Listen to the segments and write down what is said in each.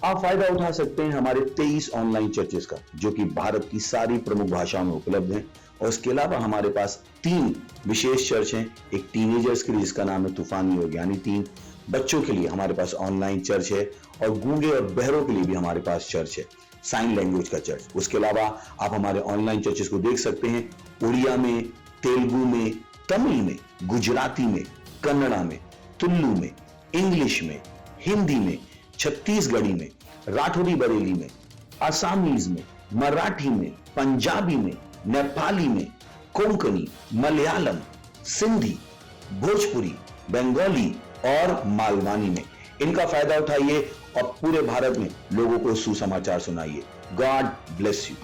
आप फायदा उठा सकते हैं हमारे 23 ऑनलाइन चर्चेस का, जो कि भारत की सारी प्रमुख भाषाओं में उपलब्ध हैं। और इसके अलावा हमारे पास 3 विशेष चर्च हैं। एक टीनेजर्स के लिए जिसका नाम है तूफानी और ज्ञानी 3, बच्चों के लिए हमारे पास ऑनलाइन चर्च है, और गूंगे और बहरों के लिए भी हमारे पास चर्च है, साइन लैंग्वेज का चर्च। उसके अलावा आप हमारे ऑनलाइन चर्चेस को देख सकते हैं उड़िया में, तेलुगु में, तमिल में, गुजराती में, कन्नड़ा में, तुलु में, इंग्लिश में, हिंदी में, छत्तीसगढ़ी में, राठौरी बरेली में, आसामीज में, मराठी में, पंजाबी में, नेपाली में, कोंकणी, मलयालम, सिंधी, भोजपुरी, बंगाली और मालवानी में। इनका फायदा उठाइए और पूरे भारत में लोगों को सुसमाचार सुनाइए। God bless you.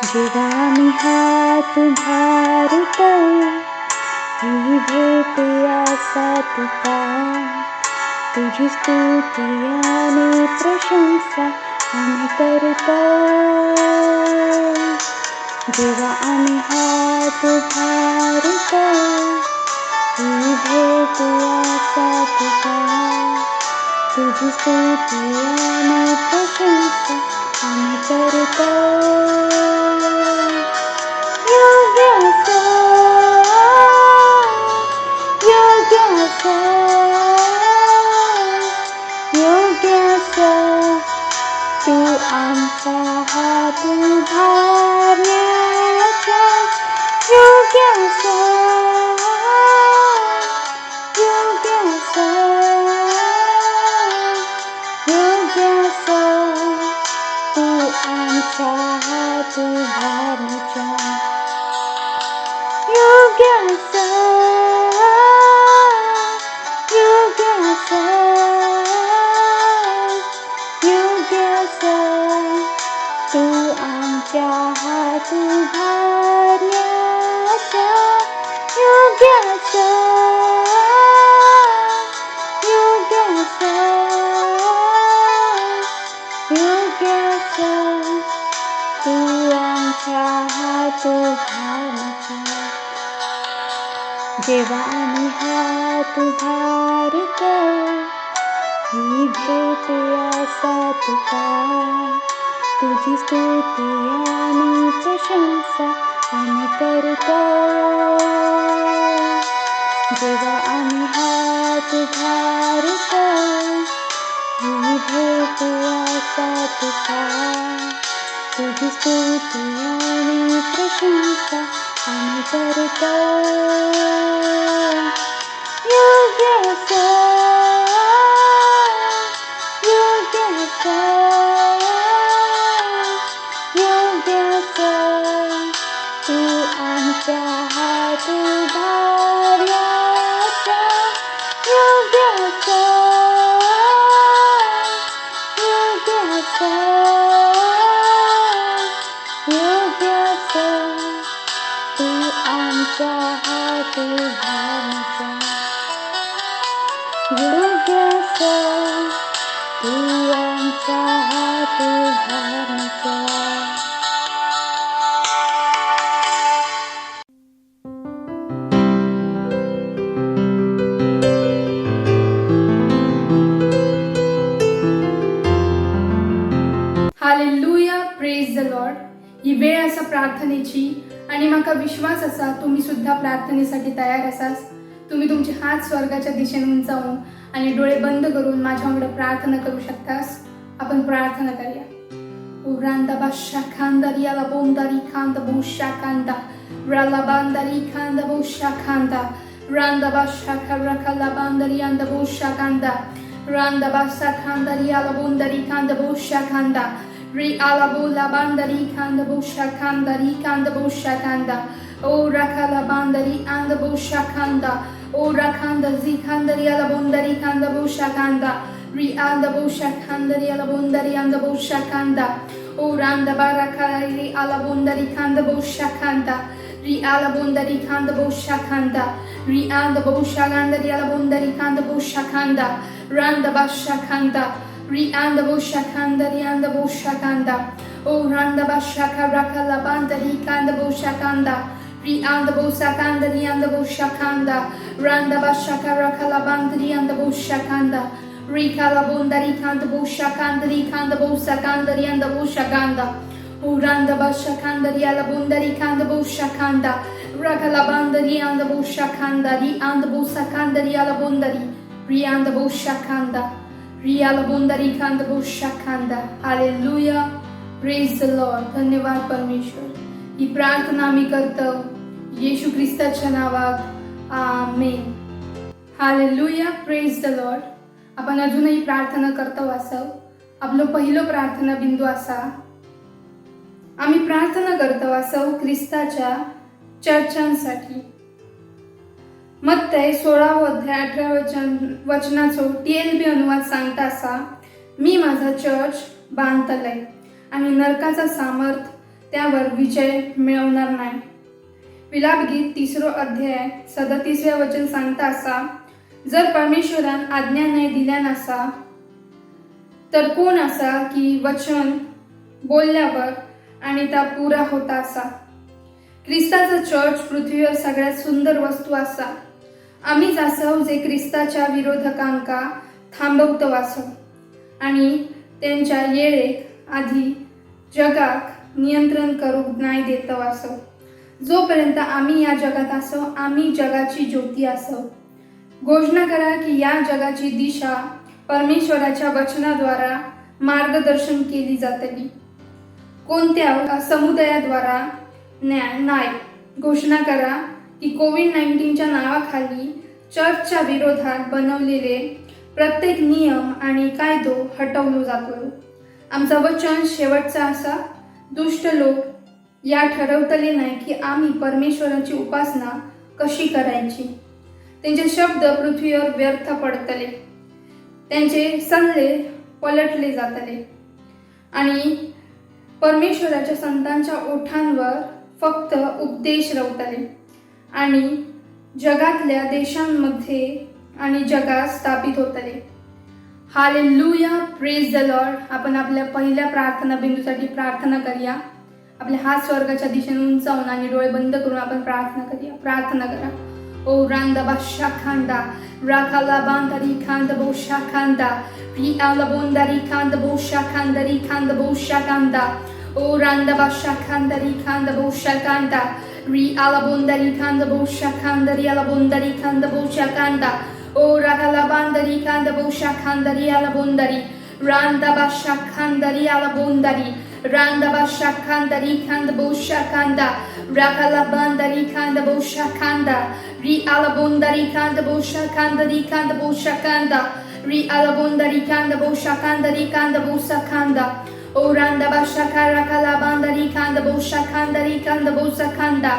जेव्हा मी हात उभारतो ही भेटूया सातुका, तुझी स्तुती आणि प्रशंसा आम्ही करतो. जेव्हा आम्ही हात उभारतो ही भेटूया सातुका, तुझी स्तुती आणि प्रशंसा आम्ही करतो. तू आमचा हात उभारण्याचा योग्य तू आमचा हात उभारण्याचा तू आमच्या हात उभारण्याचा योग्य तू आमच्या हात उभारण्याचा. जेव्हा आम्ही हात उभारतो ही भेटूया सातुका, तुझी स्तुती आणि प्रशंसा आम्ही करतो. जेव्हा आम्ही हात उभारतो ही भेटूया सातुका, तुझी स्तुती आणि प्रशंसा आम्ही करतो. तू आमच्या हात उभारण्याचा योग्य तू आमच्या हात उभारण्याचा योग्य तू आमच्या हात उभारण्याचा. Hallelujah, praise the lord. ही वेळ असा प्रार्थनेची आणि माका विश्वास असा तुम्ही सुद्धा प्रार्थनेसाठी तयार असाच. तुम्ही तुमचे हात स्वर्गाच्या दिशेने उंचावून आणि डोळे बंद करून माझ्याकडे प्रार्थना करू शकतास. आपण प्रार्थना करूया. उरांदा बाशा खांदारी आला बोंदारी खांदा बोशा खांदा राला बांदारी खांदा बोशा खांदा रांदा बाशा खरखला बांदारी आंदा बोशा खांदा रांदा बाशा खांदारी आला बोंदारी खांदा बोशा खांदा Ri alabola bandari kanda bosha kanda ri kanda bosha kanda. O rakala bandari anda bosha kanda. O rakanda zi kanda ri alabondari kanda bosha kanda. Ri anda bosha kanda ri alabondari anda bosha kanda. O randa barakala ri alabondari kanda bosha kanda. Ri alabondari kanda bosha kanda. Ri anda bosha kanda ri alabondari kanda bosha kanda. Randa basha kanda. Ri anda bosha kanda ri anda bosha kanda. O randa basha karakala banda ri kanda bosha kanda. Ri anda bosha kanda ri anda bosha kanda. Randa basha karakala banda ri anda bosha kanda. Ri kalabunda ri kanda bosha kanda ri kanda bosha kanda ri anda bosha kanda. O randa basha kanda ri alabunda ri kanda bosha kanda. Rakalabanda ri anda bosha kanda ri anda bosha kanda ri alabunda ri anda bosha kanda. रियालबोंदरी कांद बोशाखांदा. Hallelujah. Praise the lord. धन्यवाद परमेश्वर. ही प्रार्थना मी करतो येशू ख्रिस्ताच्या नावात. Amen. Hallelujah. Praise the lord. आपण अजूनही प्रार्थना करतो असो. आपलं पहिलं प्रार्थना बिंदू असा, आम्ही प्रार्थना करतो असो ख्रिस्ताच्या चर्चांसाठी. मत्तय 16 अध्याय 18 वचनाचो TLB अनुवाद सांगता असा, मी माझा चर्च बांधतलय आणि नरकाचा सामर्थ त्यावर विजय मिळवणार नाही. विलापगीत 3 अध्याय 37 वचन सांगता असा, जर परमेश्वरान आज्ञा नाही दिल्या नसा तर कोण असा की वचन बोलल्यावर आणि ता पुरा होता असा. ख्रिस्ताचा चर्च पृथ्वीवर सगळ्यात सुंदर वस्तू असा. आम्हीच असो जे ख्रिस्ताच्या विरोधकांका थांबवतो असो आणि त्यांच्या येळेक आधी जगाक नियंत्रण करूक नाही देतो असो. जोपर्यंत आम्ही या जगात असो, आम्ही जगाची ज्योती असो. घोषणा करा की या जगाची दिशा परमेश्वराच्या वचनाद्वारा मार्गदर्शन केली जातली, कोणत्या समुदायाद्वारा नाही. घोषणा करा की कोविड-19च्या नावाखाली चर्चच्या विरोधात बनवलेले प्रत्येक नियम आणि कायदो हटवलो जातो. आमचा वचन शेवटचा असा, दुष्ट लोक या ठरवतले नाही की आम्ही परमेश्वराची उपासना कशी करायची. त्यांचे शब्द पृथ्वीवर व्यर्थ पडतले, त्यांचे सल्ले पलटले जातले आणि परमेश्वराच्या संतांच्या ओठांवर फक्त उपदेश रवतले आणि जगातल्या देशांमध्ये आणि जगात स्थापित होतले. हालेलुया. Praise the lord. आपण आपल्या पहिल्या प्रार्थना बिंदूसाठी प्रार्थना करूया. आपले हात स्वर्गाच्या दिशेने उंचावून आणि डोळे बंद करून आपण प्रार्थना करूया. प्रार्थना करा. ओ रांदा बाशा खांदा राखाला बांधारी खांद बोशा खांदा री आला बोंदारी खांद बोशा खांदारी खांद बोशा खांदा. O randa basha kandari kanda bosha kanda ri ala bondari kanda bosha kandari ala bondari kanda bosha kanda. O ragala bandari kanda bosha kandari ala bondari randa basha kandari ala bondari randa basha kandari kanda bosha kanda ragala bandari kanda bosha kanda ri ala bondari kanda bosha kandari kanda bosha kanda ri ala bondari kanda bosha kandari kanda bosha kanda. O randa basha karakala bandari kanda bosha kandari kanda bosha kanda.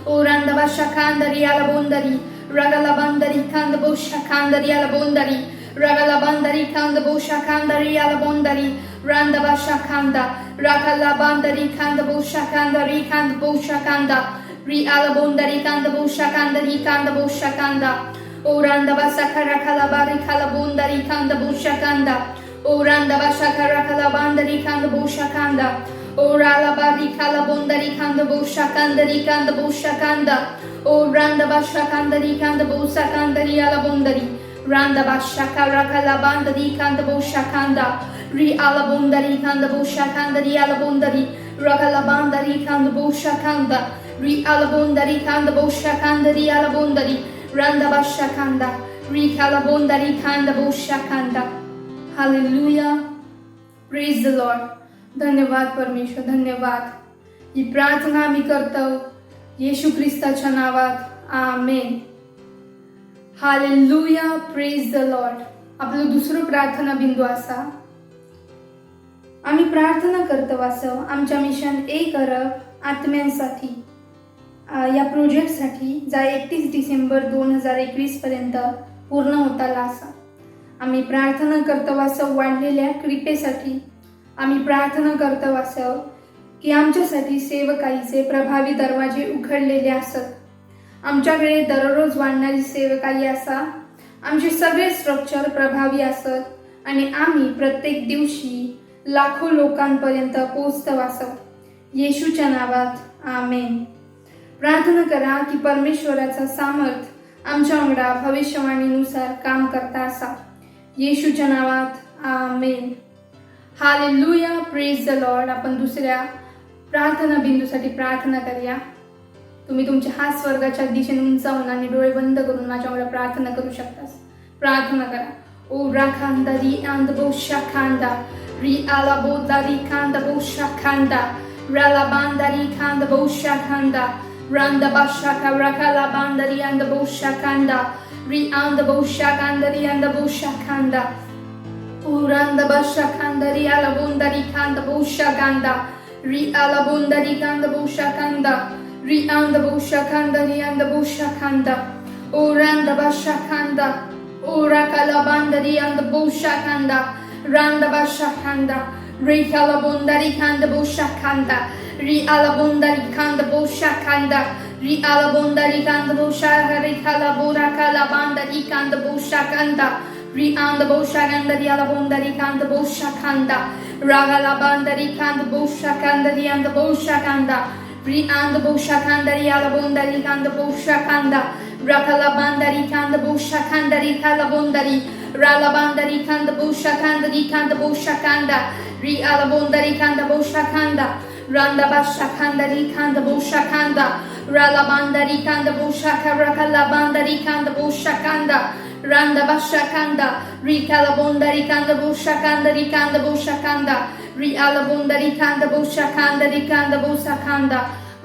O randa basha kandari ala bondari ragala bandari kanda bosha kandari ala bondari ragala bandari kanda bosha kandari ala bondari randa basha kanda ragala bandari kanda bosha kandari kanda bosha kanda ri ala bondari kanda bosha kandari kanda bosha kanda. O randa basha karakala bari kala bondari kanda bosha kanda. O randa basha karakala bandari kanda bosha kanda. O rala bari kala bondari kanda bosha kandari kanda bosha kanda. O randa basha kandari kanda bosha kandari ala bondari randa basha karakala bandari kanda bosha kanda ri ala bondari kanda bosha kandari ala bondari ragala bandari kanda bosha kanda ri ala bondari kanda bosha kandari ala bondari randa basha kanda ri kala bondari kanda bosha kanda. Hallelujah. Praise the lord. धन्यवाद परमेश्वर. धन्यवाद. ही प्रार्थना आम्ही करतो येशू ख्रिस्ताच्या नावात. Amen. Hallelujah. Praise the Lord. आपलं दुसरं प्रार्थना बिंदू असा, आम्ही प्रार्थना करतो वासव आमच्या मिशन 1 अरब आत्म्यांसाठी या प्रोजेक्टसाठी जा 31 डिसेंबर 2021 पर्यंत पूर्ण होताला असा. आम्ही प्रार्थना करतो वासव वाढलेल्या कृपेसाठी. आम्ही प्रार्थना करतो वासव की आमच्यासाठी सेवकाईचे प्रभावी दरवाजे उघडलेले असत. आमच्याकडे दररोज वाढणारी सेवकाई असा. आमचे सगळे स्ट्रक्चर प्रभावी असत आणि आम्ही प्रत्येक दिवशी लाखो लोकांपर्यंत पोहोचतो वासव. येशूच्या नावात आमेन. प्रार्थना करा की परमेश्वराचा सामर्थ आमच्या वांगडा भविष्यवाणीनुसार काम करता असा. येशूच्या नावात amen. Hallelujah. Praise the lord. आपण दुसऱ्या प्रार्थना बिंदूसाठी प्रार्थना करूया. तुम्ही तुमचे हात स्वर्गाच्या दिशेने उंचावून आणि डोळे बंद करून माझ्यावर प्रार्थना करू शकता. प्रार्थना करा. ओ राखांदा री आंद बोशा खांदा री आला बोदा री खांदा बोशा खांदा राला बांदा री खांदा बोशा खांदा रांदा बाशा का राखाला बांदा री आंद बोशा खांदा री आंद बोशा खांदा री आंद बोशा खांदा ओ रांदा बाशा खांदा री आला बोंदा री खांदा बोशा खांदा री आला बोंदा री खांदा बोशा खांदा री आंद बोशा खांदा री आंद बोशा खांदा ओ रांदा बाशा खांदा ओ राखाला बांदा री आंद बोशा खांदा रांदा बाशा खांदा री आला बोंदा री खांदा बोशा खांदा री आला बोंदा री खांदा बोशा खांदा री आला बोंदा री खांदा बोशा री खाला बोरा खाला बांदा री खांदा बोशा खांदा री आंद बोशा खांदा री आला बोंदा री खांदा बोशा खांदा रागाला बांदा री खांदा बोशा खांदा री आंद बोशा खांदा री आंद बोशा खांदा री आला बोंदा री खांदा बोशा खांदा राखाला बांदा री खांदा बोशा खांदा री खाला बोंदा री राला बांदा री खांदा बोशा खांदा री खांदा बोशा खांदा री आला बोंदा री खांदा बोशा खांदा रांदा बाशा खांदा री खांदा बोशा खांदा राला बांदा री खांदा बोशा राखाला बांदा री खांदा बोशा खांदा रांदा बाशा खांदा री खाला बोंदा री खांदा बोशा खांदा री खांदा बोशा खांदा री आला बोंदा री खांदा बोशा खांदा री खांदा बोशा खांदा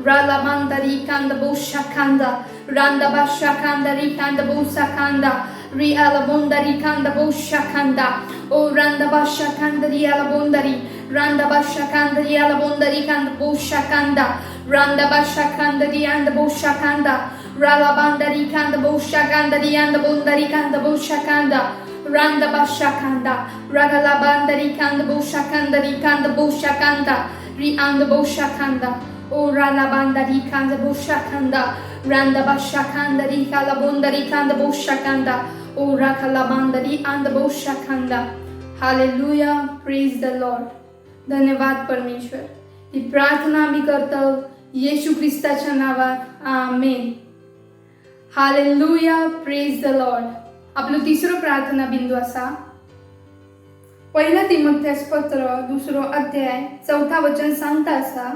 राला बांदा री खांदा बोशा खांदा रांदा बाशा खांदा री खांदा बोशा खांदा री आला बोंदा री खांदा बोशा खांदा ओ रांदा बाशा खांदा री आला बोंदा री रांदा बाशा खांदा री आला बोंदा री खांदा बोशा खांदा रांदा बाशा खांदा री आंदा बोशा खांदा राला बांदा री खांदा बोशा खांदा री आंदा बोंदा री खांदा बोशा खांदा रांदा बाशा खांदा रागाला बांदा री खांदा बोशा खांदा री खांदा बोशा खांदा री आंदा बोशा खांदा ओ राला बांदा री खांदा बोशा खांदा रांदा बाशा खांदा री खाला बोंदा री खांदा बोशा खांदा ओ राखाला बांदा री आंदा बोशा खांदा. हालेलुया. Praise the lord. धन्यवाद परमेश्वर. ही प्रार्थना आम्ही करतो येशू ख्रिस्ताच्या नावात. Amen. Hallelujah. Praise the Lord. आपलं तिसरं प्रार्थना बिंदू असा. 1 तिमोथेस पत्र 2 अध्याय 4 वचन सांगता असा.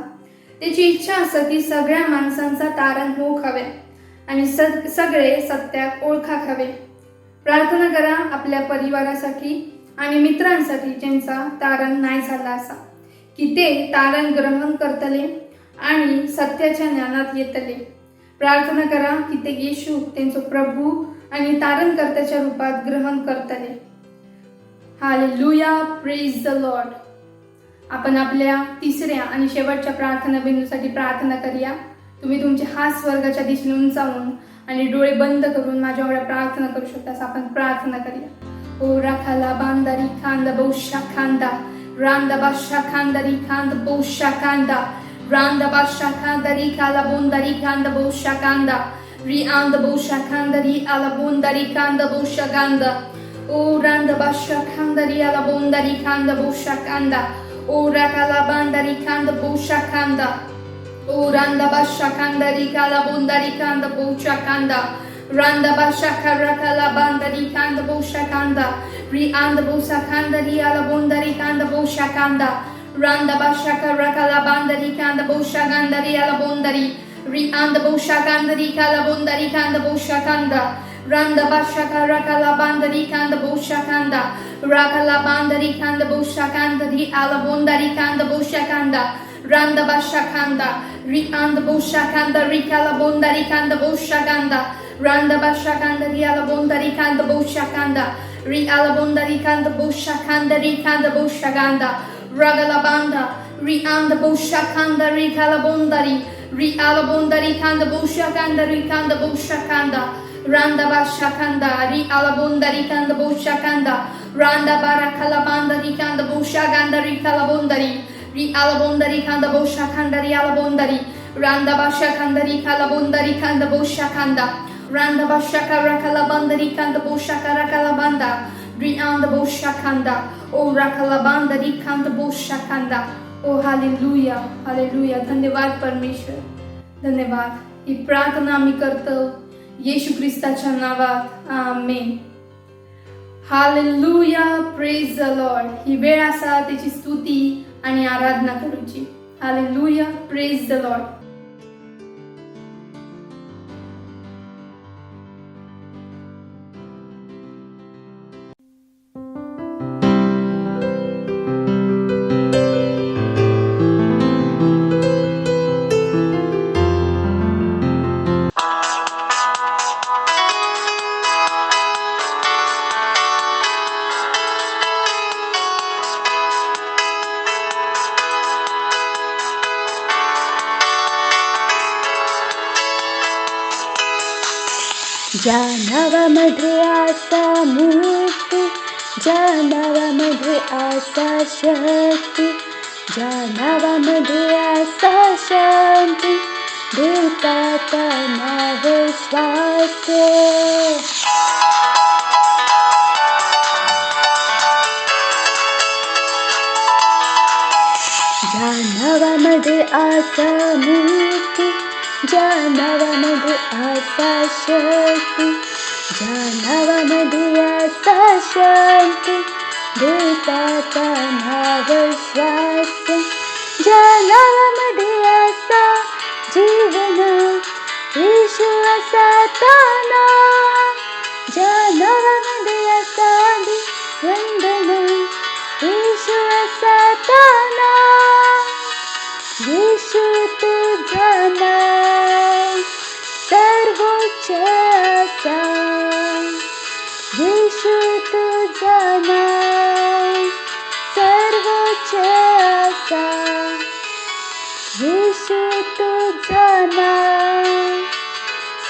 त्याची इच्छा असा की सगळ्या माणसांचा तारण होऊक हवे आणि सगळे सत्याक ओळखाक हवे. प्रार्थना करा आपल्या परिवारासाठी आणि मित्रांसाठी ज्यांचा तारण नाही झाला असा की ते तारण ग्रहण करतले आणि सत्याच्या ज्ञानात येतले. प्रार्थना करा की ते येशू त्यांचा प्रभू आणि तारणकर्त्याच्या रूपात ग्रहण करतले. हालेलुया. Praise the lord. आपण आपल्या तिसऱ्या आणि शेवटच्या प्रार्थना बिंदूसाठी प्रार्थना करूया. तुम्ही तुमचे हात स्वर्गाच्या दिशेने उंचावून आणि डोळे बंद करून माझ्यावर प्रार्थना करू शकता. आपण प्रार्थना करूया. ओ राखाला बांदा री खांदा बोशा खांदा रांदा बाशा खांदा री खांदा बोशा खांदा रांदा बाशा खांदा री खाला बोंदा री खांदा बोशा खांदा री आंदा बोशा खांदा री आला बोंदा री खांदा बोशा खांदा ओ रांदा बाशा खांदा री आला बोंदा री खांदा बोशा खांदा ओ राखाला बांदा री खांदा बोशा खांदा ओ रांदा बाशा खांदा री खाला बोंदा री खांदा बोशा खांदा रांदा बाशा राखाला बांदा री खांदा बोशा खांदा री आंदा बोशा खांदा री आला बोंदा री खांदा बोशा खांदा रांदा बाशा राखाला बांदा री खांदा बोशा खांदा री आला बोंदा री आंदा बोशा खांदा री खाला बोंदा री खांदा बोशा खांदा रांदा बाशा राखाला बांदा री खांदा बोशा खांदा राखाला बांदा री खांदा बोशा खांदा री आला बोंदा री खांदा बोशा खांदा रांदा बाशा खांदा री आंदा बोशा खांदा री खाला बोंदा री खांदा बोशा खांदा रांदा बाशा खांदा री आला बोंदा री खांदा बोशा खांदा री आला बोंदा री खांदा बोशा खांदा री खांदा बोशा खांदा ragalabanda, rianda boshakanda, rikalabondari, rialabondari kanda boshakanda, rikanda boshakanda, randa bashakanda, rialabondari kanda boshakanda, randa barakalabanda, rikanda boshaganda, rikalabondari, rialabondari kanda boshakanda, rialabondari, randa bashakanda, rikalabondari kanda boshakanda, randa bashaka rakalabanda, rikanda boshaka rakalabanda, rianda boshakanda, o rakalabanda, rikanda boshakanda. ओ hallelujah, hallelujah. धन्यवाद परमेश्वर, धन्यवाद. ही प्रार्थना आम्ही करतो येशू ख्रिस्ताच्या नावात. Amen. Hallelujah, praise the lord. ही वेळ असा त्याची स्तुती आणि आराधना करूची. Hallelujah, praise the lord. ज्या नावामध्ये आसा मुक्ती, ज्या नावामध्ये आसा शक्ती, ज्या नावामध्ये आसा शांती, देवताचा नाव स्वास्थ्य. ज्या नावामध्ये आसा मुक्ती, ज्या नावामध्ये आसा शक्ती, ज्या नावामध्ये आसा शांती, देवताचा नाव स्वास्थ्य. ज्या नावामध्ये आसा जीवन, येशू असा तो नाव. ज्या नावामध्ये आसा वंदन, येशू असा तो नाव. येशू तुझा नाव सर्वोच्च असा. येशू तुझा नाव सर्वोच्च असा. येशू तुझा नाव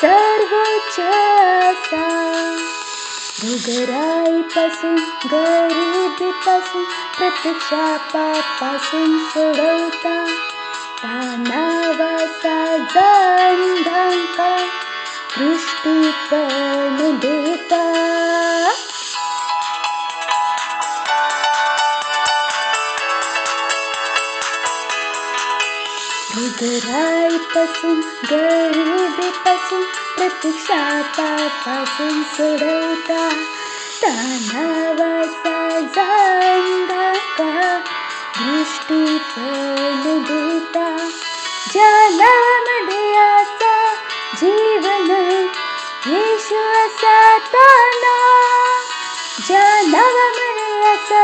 सर्वोच्च असा. रोगराईपासून, गरिबीपासून, प्रत्यक्षापासून सोडवता, त्या नावाचा अंधकार दृष्टीपण देता. रोगराईपासून, गरिबीपासून, प्रत्यक्षापासून सोडवता, त्या नावाचा अंधकार दृष्टीपण देता. ज्या नावामध्ये आसा जीवन, येशू असा तो नाव. ज्या नावामध्ये आसा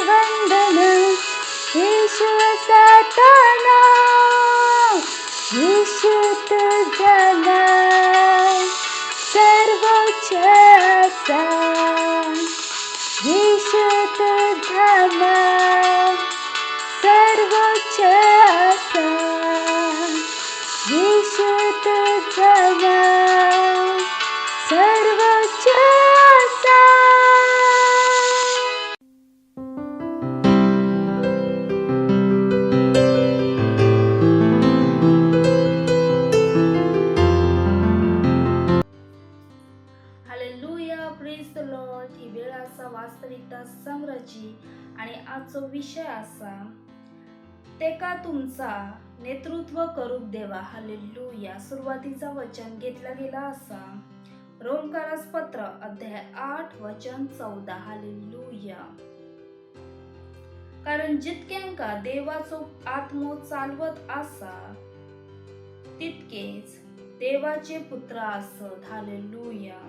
वंदन, येशू असा तो नाव. येशू तुझा नाव सर्वोच्च असा. येशू तुझा नाव सर्वोच्च असा. येशू तुझा नाव सर्वोच्च असा. Hallelujah, praise the lord. ही वेळ असा वास्तविकता संग्रहाची आणि आजचो विषय असा तेका तुमचा नेतृत्व करूक देवा. हालेलुया. सुरुवातीचा वचन घेतला गेला असा रोमकारास पत्र अध्याय 8 वचन 14. हालेलुया. कारण जितक्यांका देवाचो आत्मो चालवत असा तितकेच देवाचे पुत्र असत. हालेलुया.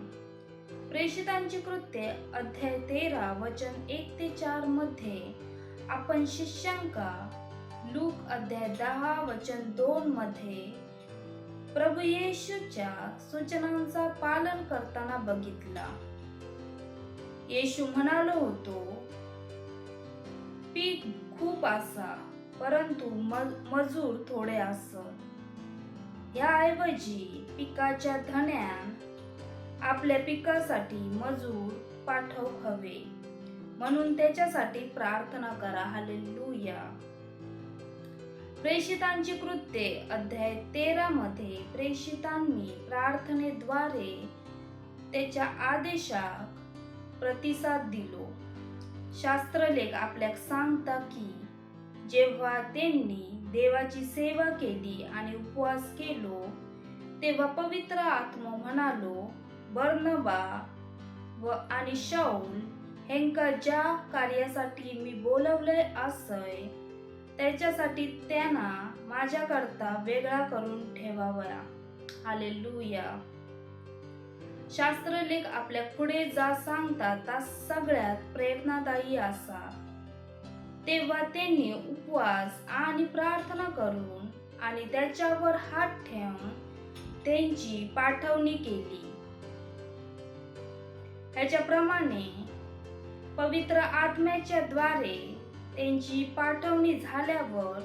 प्रेषितांची कृत्ये अध्याय 13 वचन 1 ते 4 मध्ये आपण शिष्यांका लूक अध्याय 10 वचन 2 मध्ये प्रभू येशूच्या सूचनांचा पालन करताना बघितला. येशू म्हणालो होतो, पीक खूप असा, परंतु मजूर थोडे असत. याऐवजी पिकाच्या धन्यान आपल्या पिकासाठी मजूर पाठव हवे, म्हणून त्याच्यासाठी प्रार्थना करा. हालेलुया. प्रेषितांची कृत्ये अध्याय 13 मध्ये प्रेषितांनी प्रार्थनेद्वारे त्याच्या आदेशाक प्रतिसाद दिलो. शास्त्रलेख आपल्याक सांगता की जेव्हा त्यांनी देवाची सेवा केली आणि उपवास केलो, तेव्हा पवित्र आत्मा म्हणालो, बर्नबा आणि शाऊल हेंका ज्या कार्यासाठी मी बोलवले असय त्याच्यासाठी त्यांना माझ्याकरता वेगळा करून ठेवावा. हालेलुया. शास्त्रलेख आपल्या पुढे जा सांगतात ता सगळ्यात प्रेरणादायी असा. तेव्हा त्यांनी उपवास आणि प्रार्थना करून आणि त्याच्यावर हात ठेवून त्यांची पाठवणी केली. ह्याच्याप्रमाणे पवित्र आत्म्याच्या द्वारे त्यांची पाठवणी झाल्यावर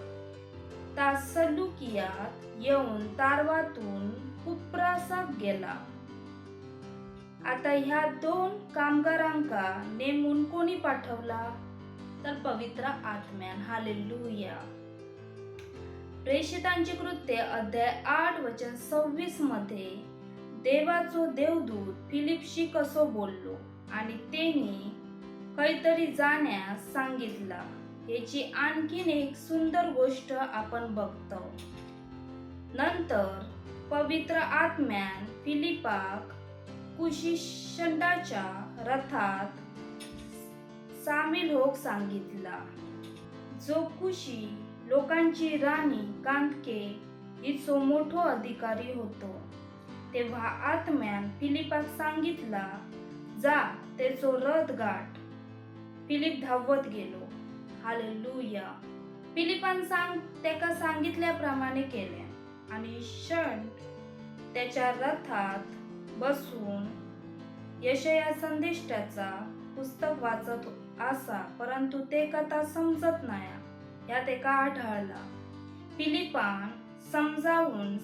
तासलुकियात येऊन तारवातून कुप्रासात गेला. आता ह्या 2 कामगारांका नेमून कोणी पाठवला? तर पवित्र आत्म्यान. हालेलुया. प्रेषितांची कृत्ये अध्याय 8 वचन 26 मध्ये देवाचो देवदूत फिलिपशी कसो बोललो आणि त्यांनी काहीतरी जाण्यास सांगितला. याची आणखीन एक सुंदर गोष्ट आपण बघतो. नंतर पवित्र आत्म्यान फिलिपाक कुशिशंडाच्या रथात सामील होक सांगितला, जो कुशी लोकांची राणी कांतके हिचो मोठो अधिकारी होतो. तेव्हा आत्म्यान फिलिपाक सांगितला, जा तेचो रथ गाठ. फिलिप धावत गेलो. हालेलुया. फिलिपान त्याका सांगितल्याप्रमाणे केले आणि क्षण त्याच्या रथात बसून यशया संदेष्टाचा पुस्तक वाचत असा, परंतु ते कथा समजत नाही यात एका आढळला. फिलिपान समजावून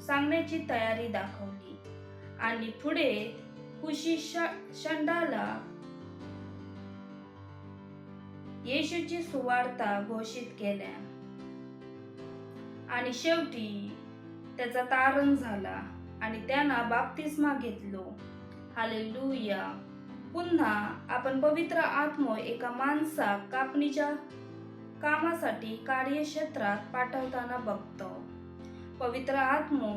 सांगण्याची तयारी दाखवली आणि पुढे कुशिशंडाला येशूची सुवार्ता घोषित केल्या आणि शेवटी त्याचा तारण झाला आणि त्यांना बाप्तिस्मा घेतलो. हालेलुया. पुन्हा आपण पवित्र आत्मा एका माणसाक कापणीच्या कामासाठी कार्यक्षेत्रात पाठवताना बघतो. पवित्र आत्मा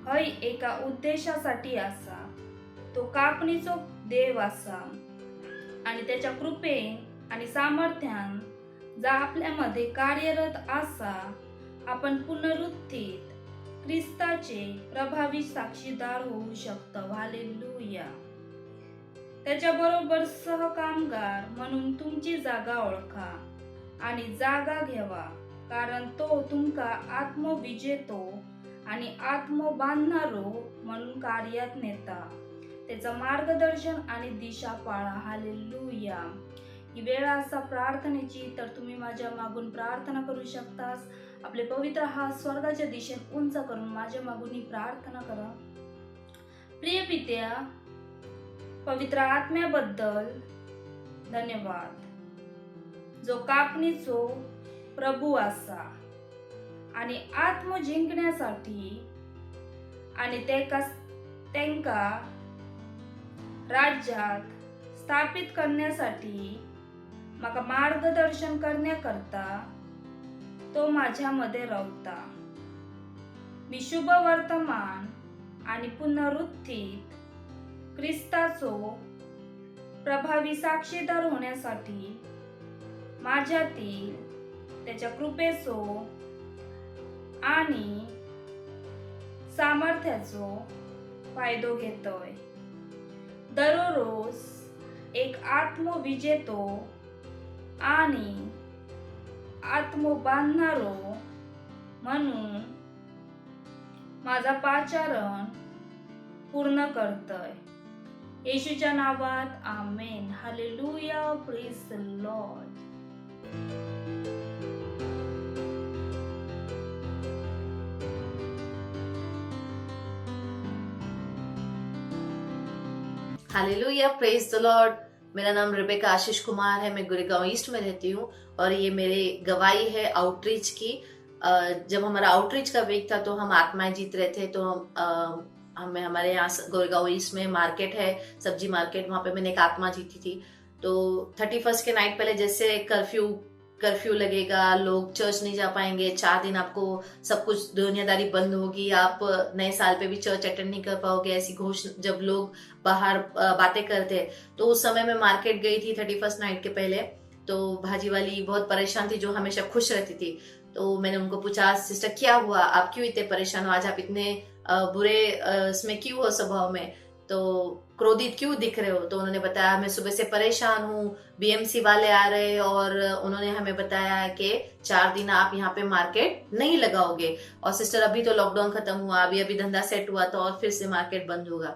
हय एका उद्देशासाठी असा. तो कापणीचो देव असा आणि त्याच्या कृपेन आणि सामर्थ्यान जा आपल्यामध्ये कार्यरत असा, आपण पुनरुत्थित ख्रिस्ताचे प्रभावी साक्षीदार होऊ शकतो. हालेलुया. त्याच्याबरोबर सहकामगार म्हणून तुमची जागा ओळखा आणि जागा घेवा, कारण तो तुमका आत्मविजेतो आणि आत्म बांधणारो म्हणून कार्यात नेता. त्याचं मार्गदर्शन आणि दिशा पाळा. हालेलुया. ही वेळ असा प्रार्थनेची, तर तुम्ही माझ्या मागून प्रार्थना करू शकतास. आपले पवित्र हात स्वर्गाच्या दिशेने उंच करून माझ्या मागून ही प्रार्थना करा. प्रिय पित्या, पवित्र आत्म्याबद्दल धन्यवाद, जो कापणीचो प्रभू असा आणि आत्म जिंकण्यासाठी आणि त्यांका राज्यात स्थापित करण्यासाठी माका मार्गदर्शन करण्याकरता तो माझ्यामध्ये रवता. मी शुभ वर्तमान आणि पुनरुत्थित ख्रिस्ताचो प्रभावी साक्षीदार होण्यासाठी माझ्यातील त्याच्या कृपेचो आणि सामर्थ्याचो फायदो घेतोय. दररोज एक आत्मविजेतो आणि आत्म बांधणारो म्हणून माझा पाचारण पूर्ण करतोय. येशूच्या नावात amen. Hallelujah. Praise the lord. Hallelujah, praise the lord. मेरा नाम रिबेका आशीष कुमार है, मैं गुड़गांव ईस्ट में रहती हूँ और ये मेरी गवाही है आउटरीच की। जब हमारा आउटरीच का वीक था तो हम आत्माएं जीत रहे थे। तो हमें हमारे यहाँ गुड़गांव ईस्ट में मार्केट है, सब्जी मार्केट, वहाँ पे मैंने एक आत्मा जीती थी। तो 31 के नाइट पहले जैसे कर्फ्यू लगेगा, लोग चर्च नहीं जा पाएंगे, 4 दिन आपको सब कुछ दुनियादारी बंद होगी, आप नए साल पे भी चर्च अटेंड नहीं कर पाओगे, ऐसी घोषणा जब लोग बाहर बातें करते हैं। तो उस समय मैं मार्केट गई थी 31 नाइट के पहले। तो भाजी वाली बहुत परेशान थी, जो हमेशा खुश रहती थी। तो मैंने उनको पूछा, सिस्टर क्या हुआ, आप क्यों इतने परेशान हो, आज आप इतने बुरे इसमें क्यों हो, स्वभाव में तो क्रोधित क्यों दिख रहे हो। तो उन्होंने बताया, मैं सुबह से परेशान हूँ, बीएमसी वाले आ रहे और उन्होंने हमें बताया कि 4 दिन आप यहाँ पे मार्केट नहीं लगाओगे। और सिस्टर अभी तो लॉकडाउन खत्म हुआ, अभी धंधा सेट हुआ, तो और फिर से मार्केट बंद होगा।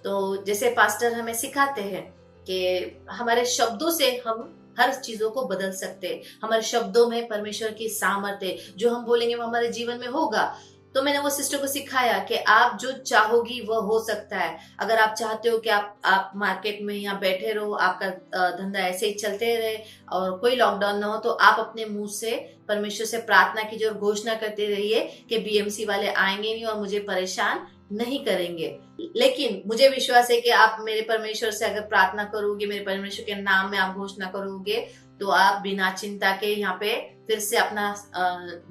तो जैसे पास्टर हमें सिखाते हैं कि हमारे शब्दों से हम हर चीजों को बदल सकते हैं। हमारे शब्दों में परमेश्वर की सामर्थ्य, जो हम बोलेंगे वो हमारे जीवन में होगा। तो मैंने वो सिस्टर को सिखाया कि आप जो चाहोगी वो हो सकता है। अगर आप चाहते हो कि आप मार्केट में यहाँ बैठे रहो, आपका धंधा ऐसे ही चलते रहे और कोई लॉकडाउन ना हो, तो आप अपने मुंह से परमेश्वर से प्रार्थना कीजिए और घोषणा करते रहिए कि बीएमसी वाले आएंगे नहीं और मुझे परेशान नहीं करेंगे। लेकिन मुझे विश्वास है कि आप मेरे परमेश्वर से अगर प्रार्थना करोगे, मेरे परमेश्वर के नाम में आप घोषणा करोगे, तो आप बिना चिंता के यहाँ पे फिर से अपना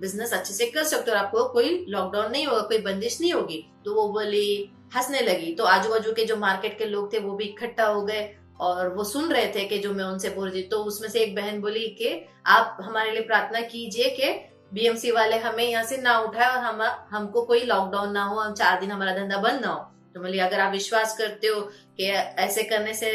बिजनेस अच्छे से कर सकते हो और आपको कोई लॉकडाउन नहीं होगा, कोई बंदिश नहीं होगी। तो वो बोली, हंसने लगी। तो आजू बाजू के जो मार्केट के लोग थे वो भी इकट्ठा हो गए और वो सुन रहे थे कि जो मैं उनसे बोल रही। तो उसमें से एक बहन बोली कि आप हमारे लिए प्रार्थना कीजिए कि बीएमसी वाले हमें यहाँ से ना उठाए और हमको कोई लॉकडाउन ना हो, हम 4 दिन हमारा धंधा बंद ना हो। तो बोली, अगर आप विश्वास करते हो कि ऐसे करने से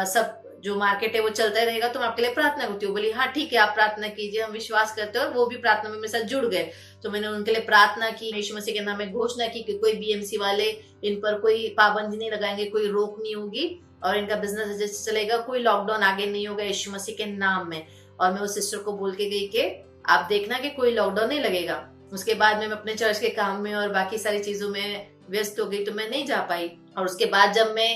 सब जो मार्केट है वो चलता रहेगा, तो मैं आपके लिए प्रार्थना करती हूँ। बोली, हाँ ठीक है, आप प्रार्थना कीजिए, हम विश्वास करते हैं। और वो भी प्रार्थना में मेरे साथ जुड़ गए। तो मैंने उनके लिए प्रार्थना की, यीशु मसीह के नाम में घोषणा की कि कोई बीएमसी वाले इन पर कोई पाबंदी नहीं लगाएंगे, कोई रोक नहीं होगी और इनका बिजनेस जैसे चलेगा, कोई लॉकडाउन आगे नहीं होगा, यीशु मसीह के नाम में। और मैं उस सिस्टर को बोल के गई कि आप देखना कि कोई लॉकडाउन नहीं लगेगा। उसके बाद मैं अपने चर्च के काम में और बाकी सारी चीजों में व्यस्त हो गई, तो मैं नहीं जा पाई। और उसके बाद जब मैं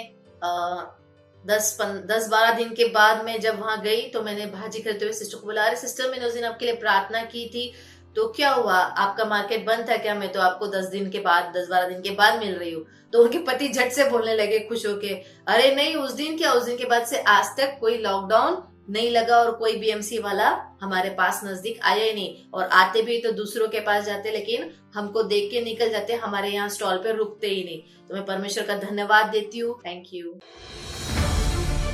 10-12 दिन के बाद मैं जब वहां गई, तो मैंने भाजी करते हुए सिस्टर को बोला, अरे सिस्टर, मैंने उस दिन आपके लिए प्रार्थना की थी, तो क्या हुआ, आपका मार्केट बंद था क्या, मैं तो आपको 10-12 दिन के बाद मिल रही हूँ। तो उनके पति झट से बोलने लगे खुश होके, अरे नहीं, उस दिन क्या, उस दिन के बाद से आज तक कोई लॉकडाउन नहीं लगा और कोई बीएमसी वाला हमारे पास नजदीक आया ही नहीं। और आते भी तो दूसरों के पास जाते, लेकिन हमको देख के निकल जाते, हमारे यहाँ स्टॉल पे रुकते ही नहीं। तो मैं परमेश्वर का धन्यवाद देती हूँ। Thank you.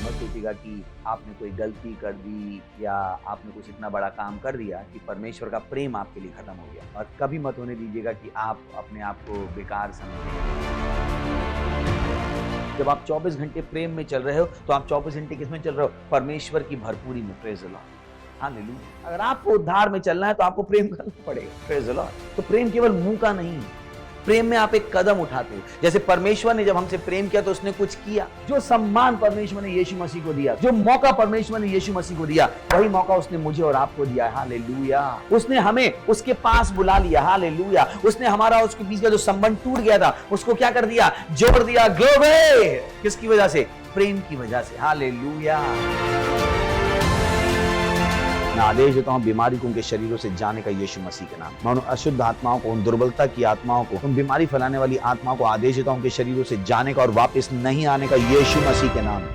मत सोचिएगा कि आपने कोई गलती कर दी या आपने कुछ इतना बड़ा काम कर दिया कि परमेश्वर का प्रेम आपके लिए खत्म हो गया। और कभी मत होने दीजिएगा कि आप अपने आप को बेकार समझें। जब आप 24 घंटे प्रेम में चल रहे हो, तो आप 24 घंटे किसमें चल रहे हो, परमेश्वर की भरपूरी में। Praise the lord, hallelujah. अगर आपको उद्धार में चलना है तो आपको प्रेम करना पड़ेगा। Praise the Lord. तो प्रेम केवल मुंह का नहीं है, प्रेम में आप एक कदम उठाते हो। जैसे परमेश्वर ने जब हमसे प्रेम किया तो उसने कुछ किया। जो सम्मान परमेश्वर ने यीशु मसीह को दिया, जो मौका परमेश्वर ने यीशु मसीह को दिया, वही मौका उसने मुझे और आपको दिया। हालेलुया। उसने हमें उसके पास बुला लिया। हालेलुया। उसने हमारा उसके बीच का जो संबंध टूट गया था, उसको क्या कर दिया, जोड़ दिया। ग्लोरी। किसकी वजह से? प्रेम की वजह से। हालेलुया। मैं आदेश देता हूं बीमारी को उनके शरीरों से जाने का यीशु मसीह के नाम। मैं उन अशुद्ध आत्माओं को, उन दुर्बलता की आत्माओं को, उन बीमारी फैलाने वाली आत्माओं को आदेश देता हूं उनके शरीरों से जाने का और वापस नहीं आने का यीशु मसीह के नाम।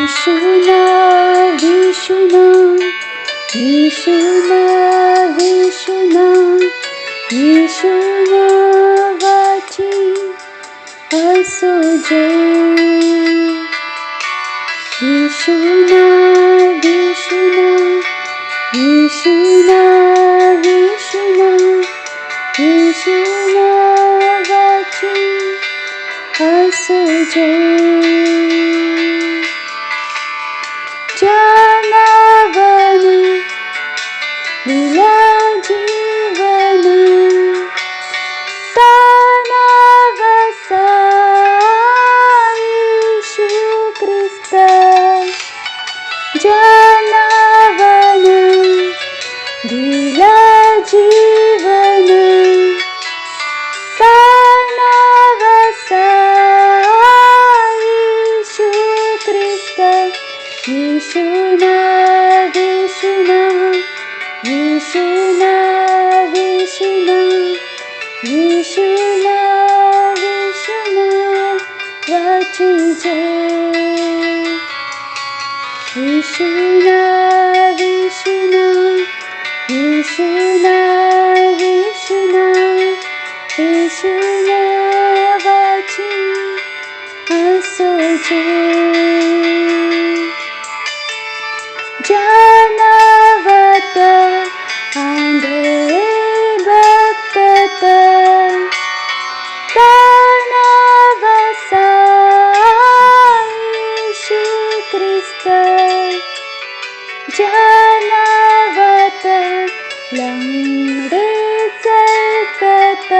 Yeshua, Yeshua, Yeshua, Yeshua. जय विष्णु विष्णु विष्णु विष्णु विष्णु वाची असो जय जानवन लीला जीवन यीशु ख्रिस्त जानवन लीला जीवन यीशु ख्रिस्त विष्णु विष्णु विष्णु विष्णु विष्णु विष्णु वाची जय विष्णु विष्णु विष्णु विष्णु विष्णु वाची असो जय जानवत आंधळे भक्त तानवसा यीशु ख्रिस्त जानवत लंगडे चलकत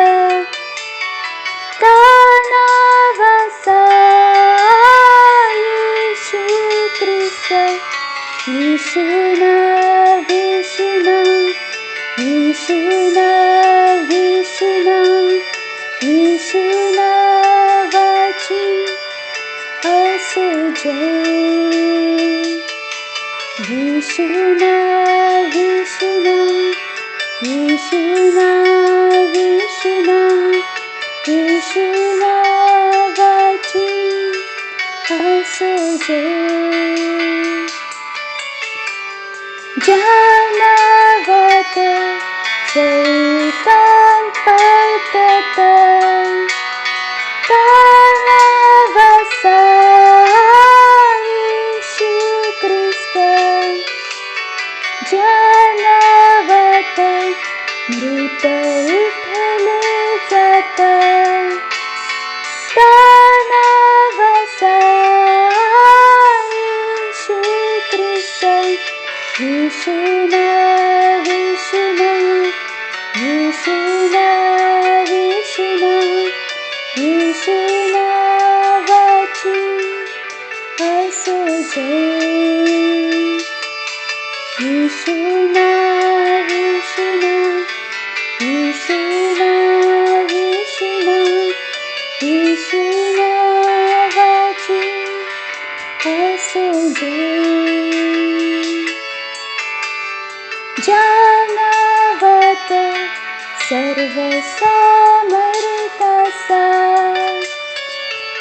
कानवसा यीशु ख्रिस्त विष्णु विष्णु विष्णु विष्णु विष्णु वाची असो जय विष्णु विष्णु विष्णु विष्णु विष्णु वाची असो जय जानवत शैतान पळतत तानवसा यीशु ख्रिस्त जानवत मृत उठले जात तानवसा यीशु ख्रिस्त विष्णु विष्णु विष्णु विष्णु विष्णु वाची असो जय विष्णु विष्णु विष्णु विष्णु विष्णु वाची असो जय जानवत सर्व समर्थासा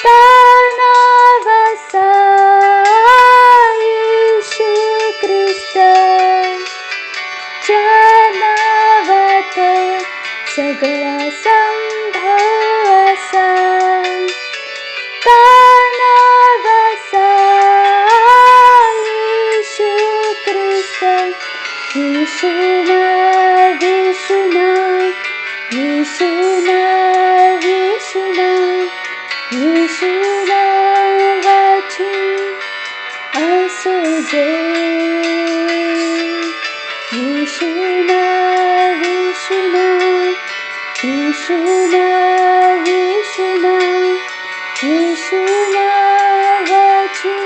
तानवसा यीशु ख्रिस्त जानवत सगळा संभव असा तानवसा यीशु ख्रिस्त विष्णु विष्णु विष्णु विष्णु विष्णु वाची असो जय विष्णु विष्णु विष्णु विष्णु विष्णु वाची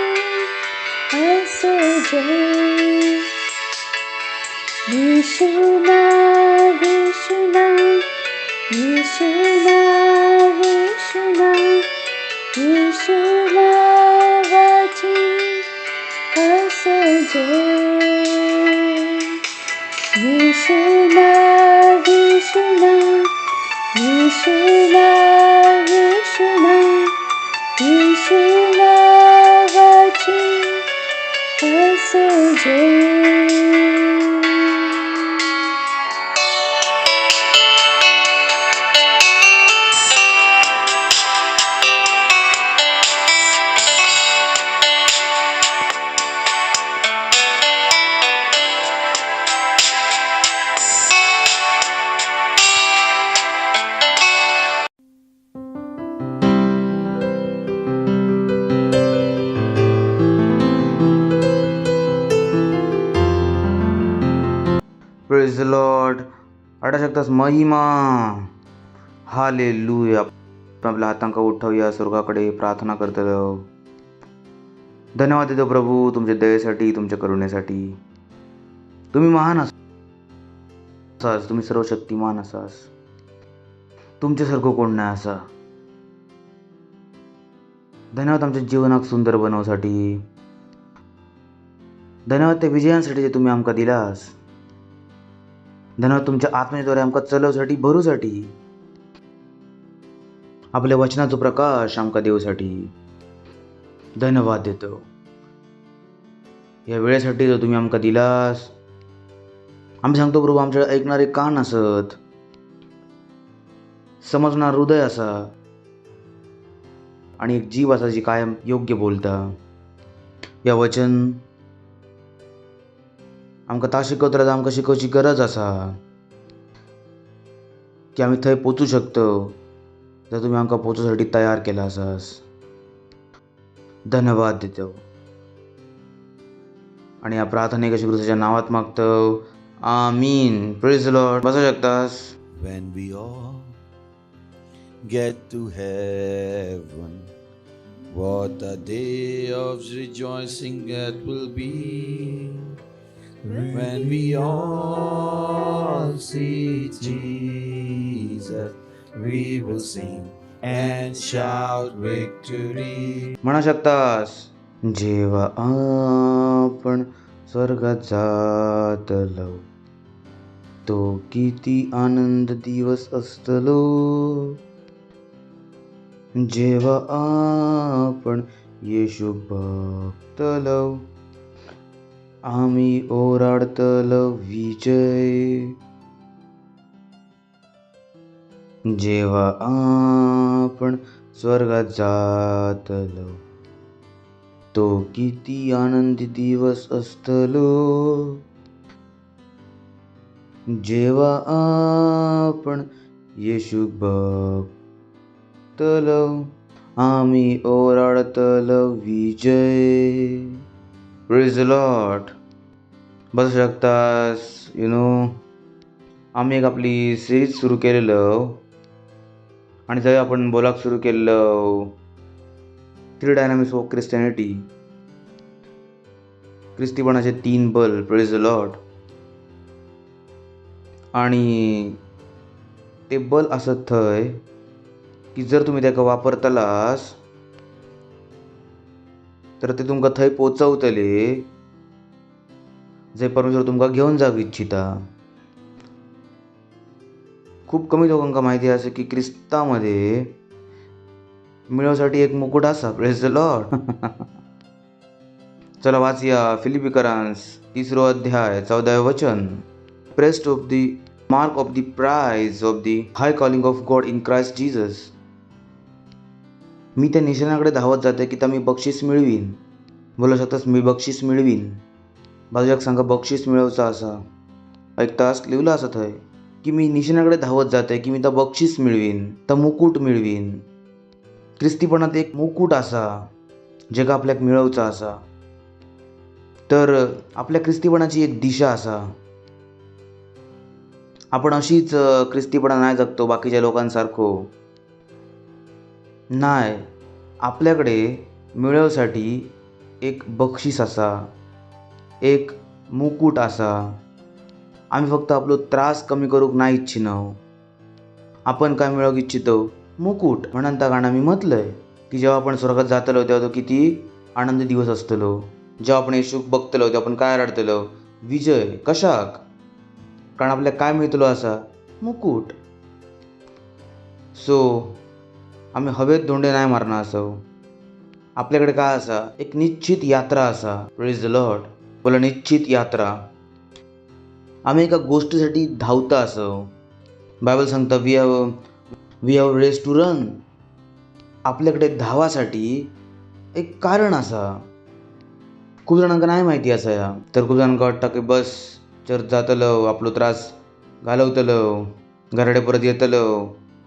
असो जय विष्णु विष्णु विष्णु विष्णु विष्णु वाची असो जय विष्णु विष्णु विष्णु विष्णु विष्णु वाची असो जय आटा शकतास महिमा. हालेलुया. आपण आपल्या हातांका उठवूया स्वर्गाकडे प्रार्थना करतलो. धन्यवाद देतो प्रभू तुमच्या दयेसाठी, तुमच्या करुणेसाठी. तुम्ही महान असास, तुम्ही सर्वशक्तिमान असास. तुमच्यासारखं कोण नाही असा. धन्यवाद आमच्या जीवनाक सुंदर बनवसाठी. धन्यवाद त्या विजयांसाठी जे तुम्ही आमका दिलास. धन्यवाद तुमच्या आत्मेद्वारे आमका चलवसाठी, भरूसाठी. आपल्या वचनाचो प्रकाश आमका देऊसाठी धन्यवाद देतो. या वेळेसाठी जो तुम्ही आमका दिलास. आम्ही सांगतो प्रभू आमच्या ऐकणारे कान असत, समजणार हृदय असा आणि एक जीव असा जी कायम योग्य बोलता. या वचन आमकां ता शिकवतल्यात आमकां शिकोवची गरज असा की आम्ही थंय पोचू शकतो जर तुम्ही आमकां पोचूसाठी तयार केला आसास. धन्यवाद देतो आणि या प्रार्थनेक येशू ख्रिस्ताच्या नावात मागतो. आमीन. Praise the lord. बसू शकतास. When we all get to heaven, what a day of rejoicing that will be. When we all see Jesus, we will sing and shout victory. म्हणा शकतास. जेव्हा आपण स्वर्गात जातलो तो किती आनंद दिवस असतलो. जेव्हा आपण येशू बघतलो आम्ही ओराडतलो विजय. जेव्हा आपण स्वर्गात जातलो तो किती आनंदी दिवस असतलो. जेव्हा आपण येशू बघतलो आम्ही ओराडतलो विजय. Praise the lord. बसू शकतास. आम्ही एक आपली सिरीज सुरू केलेलं आणि जर आपण बोलाक सुरू केलेलं 3 डायनामिक्स ऑफ ख्रिश्चॅनिटी, ख्रिस्तीपणाचे 3 बल. Praise the Lord. आणि ते बल असत थंय की जर तुम्ही त्याका वापरतलास तर ते तुमकां थंय पोचवतले जे परमेश्वर तुमकां घेऊन जावंक इच्छिता. खूप कमी लोकांका माहिती असे की ख्रिस्तामध्ये मिळवसाठी एक मुकुट असा. Praise the Lord. चला वाचूया फिलिपिकरांस 3 अध्याय 14 वचन. Pressed of the mark of the prize of the high calling of God in Christ Jesus. मी त्या निशाणाकडे धावत जाते की मी बक्षीस मिळवीन. बोलू शकतास मी बक्षीस मिळवीन. बाजूक सांगा बक्षीस मिळवचा असा. ऐकतास लिहिलं असं थंय की मी निशाणाकडे धावत जाते की मी त्या बक्षीस मिळवीन, तर मुकुट मिळवीन. ख्रिस्तीपणात एक मुकुट असा जे का आपल्याक मिळवचा असा. तर आपल्या ख्रिस्तीपणाची एक दिशा असा. आपण अशीच ख्रिस्तीपणा नाही जगतो बाकीच्या लोकांसारखो नाही. आपल्याकडे मिळवसाठी एक बक्षीस असा, एक मुकुट असा. आम्ही फक्त आपलो त्रास कमी करूक नाही इच्छिनो. आपण काय मिळवूक इच्छितो? मुकुट. म्हणून त्या गाणं मी म्हटलंय की जेव्हा आपण स्वर्गात जातलो तेव्हा तो किती आनंदी दिवस असतलो. जेव्हा आपण येशूक बघतलो तेव्हा आपण काय रडतलो? विजय. कशाक? कारण आपल्याला काय मिळतलो असा? मुकुट. सो आम्ही हवेत धोंडे नाही मारणार असो. आपल्याकडे काय असा? एक निश्चित यात्रा असा. Praise the Lord. बोला निश्चित यात्रा. आम्ही एका गोष्टीसाठी धावता असो. बायबल सांगता we have race to run. आपल्याकडे धावासाठी एक कारण असा. खूप जणांका नाही माहिती असा या. तर खूप जणांका वाटतं की बस चर्च जातलो, आपलो त्रास घालवतलो, घराडे परत येतलो,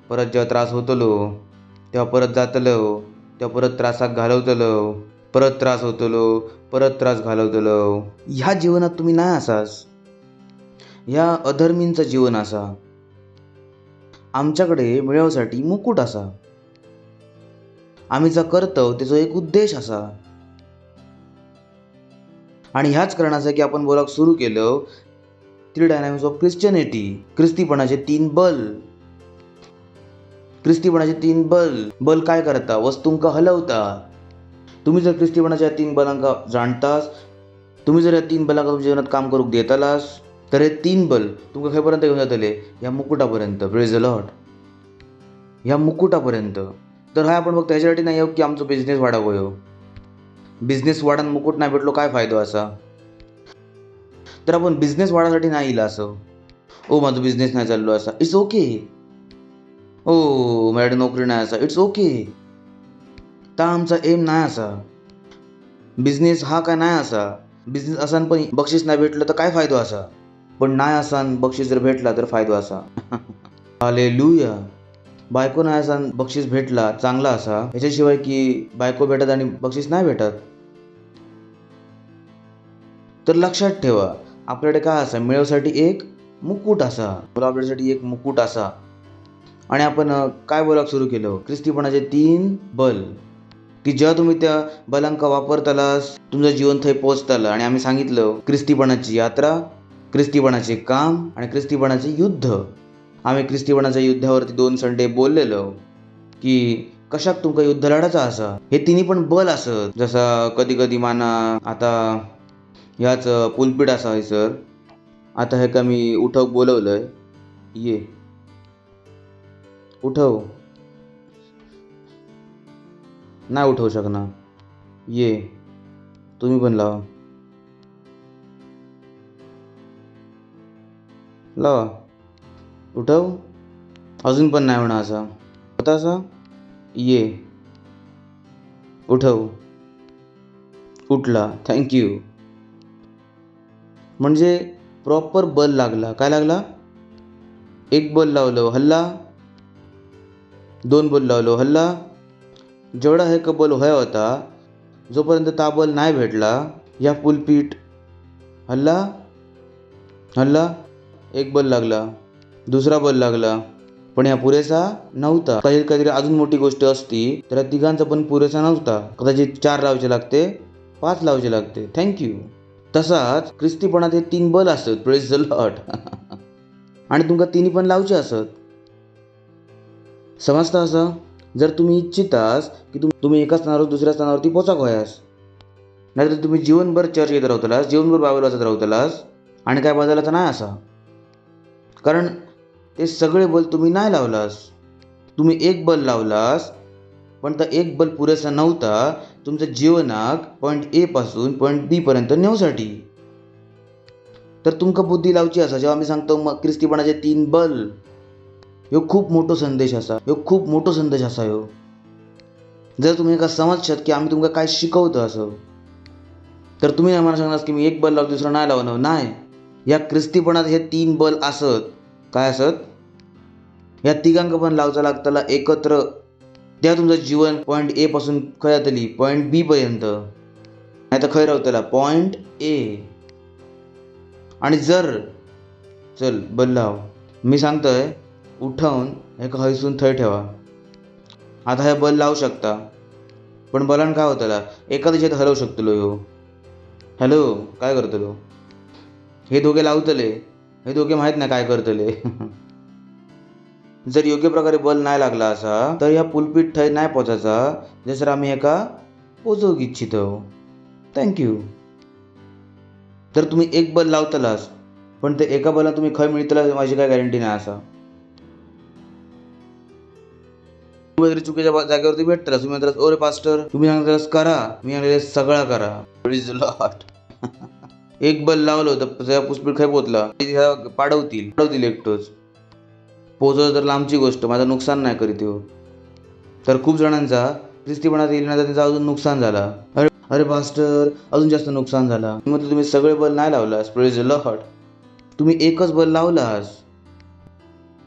परत जेव्हा त्रास होतलो तेव्हा परत जातलो, तेव्हा परत त्रासाक घालवतलो, परत त्रास होतलो, परत त्रास घालवतलो. ह्या जीवनात तुम्ही नाही असाच. ह्या अधर्मींचं जीवन असा. आमच्याकडे मिळवसाठी मुकुट असा. आम्ही जा करतो त्याचा एक उद्देश असा. आणि ह्याच कारणाचा की आपण बोलाक सुरू केलं थ्री डायनामिक्स ऑफ ख्रिश्चनिटी, ख्रिस्तीपणाचे 3 बल. ख्रिस्तीपणाचे 3 बल. बल काय करता? वस्तूंका हलवता. तुम्ही जर ख्रिस्तीपणाच्या 3 बलांका जाणतास, तुम्ही जर या 3 बलांका तुमच्या जीवनात काम करूक देतालास, तर हे 3 बल तुमका खयपर्यंत घेऊन जातले? या मुकुटापर्यंत. Praise the Lord. ह्या मुकुटापर्यंत. तर हा आपण फक्त ह्याच्यासाठी नाही येऊ की आमचा बिझनेस वाढावं होयो. बिझनेस वाढान मुकुट नाही भेटलो काय फायदो असा? तर आपण बिझनेस वाढासाठी नाही इला असं. ओ माझा बिझनेस नाही चाललो असा. It's okay. ओ माझ्याकडे नोकरी नाही असा. It's okay. ता आमचा एम नाही असा. बिझनेस हा काय नाही असा. बिझनेस असान पण बक्षीस नाही भेटलं तर काय फायदो असा? पण नाही असान बक्षीस जर भेटला तर फायदो असा. हालेलुया. बायको नाही असान बक्षीस भेटला चांगला असा. ह्याच्याशिवाय की बायको भेटत आणि बक्षीस नाही भेटत. तर लक्षात ठेवा आपल्याकडे काय असा? मिळवसाठी एक मुकुट असा. आपल्यासाठी एक मुकुट असा. आणि आपण काय बोलायला सुरू केलं? ख्रिस्तीपणाचे 3 बल की जेव्हा तुम्ही त्या बलांका वापरतालास तुमचं जीवन थंय पोचताला. आणि आम्ही सांगितलं ख्रिस्तीपणाची यात्रा, ख्रिस्तीपणाचे काम आणि ख्रिस्तीपणाचे युद्ध. आम्ही ख्रिस्तीपणाच्या युद्धावरती 2 संडे बोललेलो की कशाक तुमका युद्ध लढायचा असा. हे तिन्ही पण बल असत. जसा कधी कधी माना आता ह्याच पुलपीठ असा आहे सर. आता हे का मी उठव बोलवलंय. ये उठव. नाही उठवू शकणार. ये तुम्ही पण लावा. लावा. उठव. अजून पण नाही होणार असा. होता असा. ये उठव. उठला. थँक्यू. म्हणजे प्रॉपर बल लागला. काय लागला? 1 बल लावलं हल्ला. 2 बल लावलो हल्ला. जेवढा हे बल व्हाय होता जोपर्यंत ता बल नाही भेटला या पुलपीठ हल्ला हल्ला. 1 बल लागला. दुसरा बल लागला. पण ह्या पुरेसा नव्हता. काहीतरी अजून मोठी गोष्ट असती तर या तिघांचा पण पुरेसा नव्हता. कदाचित 4 लावायचे लागते, 5 लावायचे लागते. थँक्यू. तसाच ख्रिस्तीपणात हे 3 बल असत. Praise the Lord. आणि तुमका तिन्ही पण लावचे असत. समजता असं? जर तुम्ही इच्छितास की तुम्ही एका स्थानावर दुसऱ्या स्थानावरती पोचाक व्हायास, नाहीतर तुम्ही जीवनभर चर्च येत राहतालास, जीवनभर बायबल वाचत राहतालास आणि काय बदलायचं नाही असा. कारण ते सगळे बल तुम्ही नाही लावलास. तुम्ही 1 बल लावलास पण तर 1 बल पुरेसा नव्हता तुमच्या जीवनाक पॉईंट ए पासून पॉईंट बी पर्यंत नेऊसाठी. तर तुमका बुद्धी लावची असा. जेव्हा आम्ही सांगतो मग ख्रिस्तीपणाचे 3 बल, ह्यो खूप मोठो संदेश असा. ह्यो खूप मोठो संदेश असा ह्यो. जर तुम्ही एका समजशात की आम्ही तुमका काय शिकवतो असं, तर तुम्ही नाही मला सांगणार की मी 1 बल लावतो दुसरं नाही लावणार. नाही. या ख्रिस्तीपणात हे 3 बल असत. काय असत? या तिघांका पण लावचा लागताला एकत्र. त्या तुमचं जीवन पॉईंट ए पासून खय जातली पॉईंट बी पर्यंत, नाही तर खय राहतला पॉईंट ए. आणि जर चल बल लाव. मी सांगतोय उठवून एका हयसून थंय ठेवा. आता हे बल लावू शकता पण बलान काय होतला एका दिशेत हलवू शकतलो ह्यो. हॅलो काय करतलो? हे दोघे लावतले. हे दोघे माहीत नाही काय करतले. जर योग्य प्रकारे बल नाही लागला असा तर ह्या पुलपीठ थंय नाही पोचायचा जसं आम्ही एका पोचवूक इच्छितो. थँक्यू. तर तुम्ही 1 बल लावतलास पण ते एका बला तुम्ही खय मिळतला माझी काय गॅरंटी नाही असा. तुम्ही चुकीच्या जागेवरती भेटतलास. तुम्ही म्हणतास ओरे पास्टर तुम्ही सांगतास करा, मी सांगले सगळा करा. Praise the Lord. 1 बल लावलं तर पुष्पीठ खय पोचला पाडवतील एकटोच. पोचवलं तर लांबची गोष्ट, माझं नुकसान नाही करीत हो. तर खूप जणांचा ख्रिस्तीपणात येईल ना तर त्यांचा अजून नुकसान झाला. अरे पास्टर अजून जास्त नुकसान झाला. म्हटलं तुम्ही सगळे बल नाही लावलास. Praise the Lord. तुम्ही 1च बल लावलास.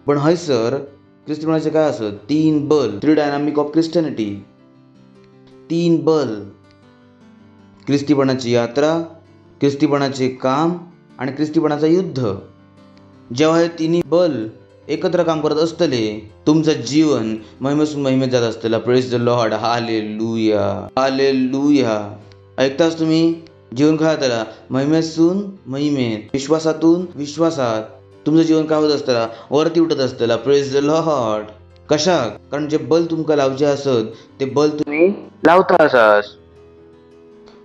पण हय सर ख्रिस्तीपणाचे काय असत? 3 बल. 3 डायनामिक ऑफ ख्रिश्चनिटी. 3 बल. ख्रिस्तीपणाची यात्रा, ख्रिस्तीपणाचे काम आणि ख्रिस्तीपणाचं युद्ध. जेव्हा हे तिन्ही बल एकत्र काम करत असतले तुमचं जीवन महिमेसून महिमेत जात असतला. Praise the lord. Hallelujah, hallelujah. ऐकताच तुम्ही? जीवन काय होतं? महिमेसून महिमेत, विश्वासातून विश्वासात तुमचं जीवन काय होत असतं? वरती उठत असतं. Praise the Lord. कशाक? कारण जे बल तुमका लावचे असत ते बल तुम्ही लावता असास.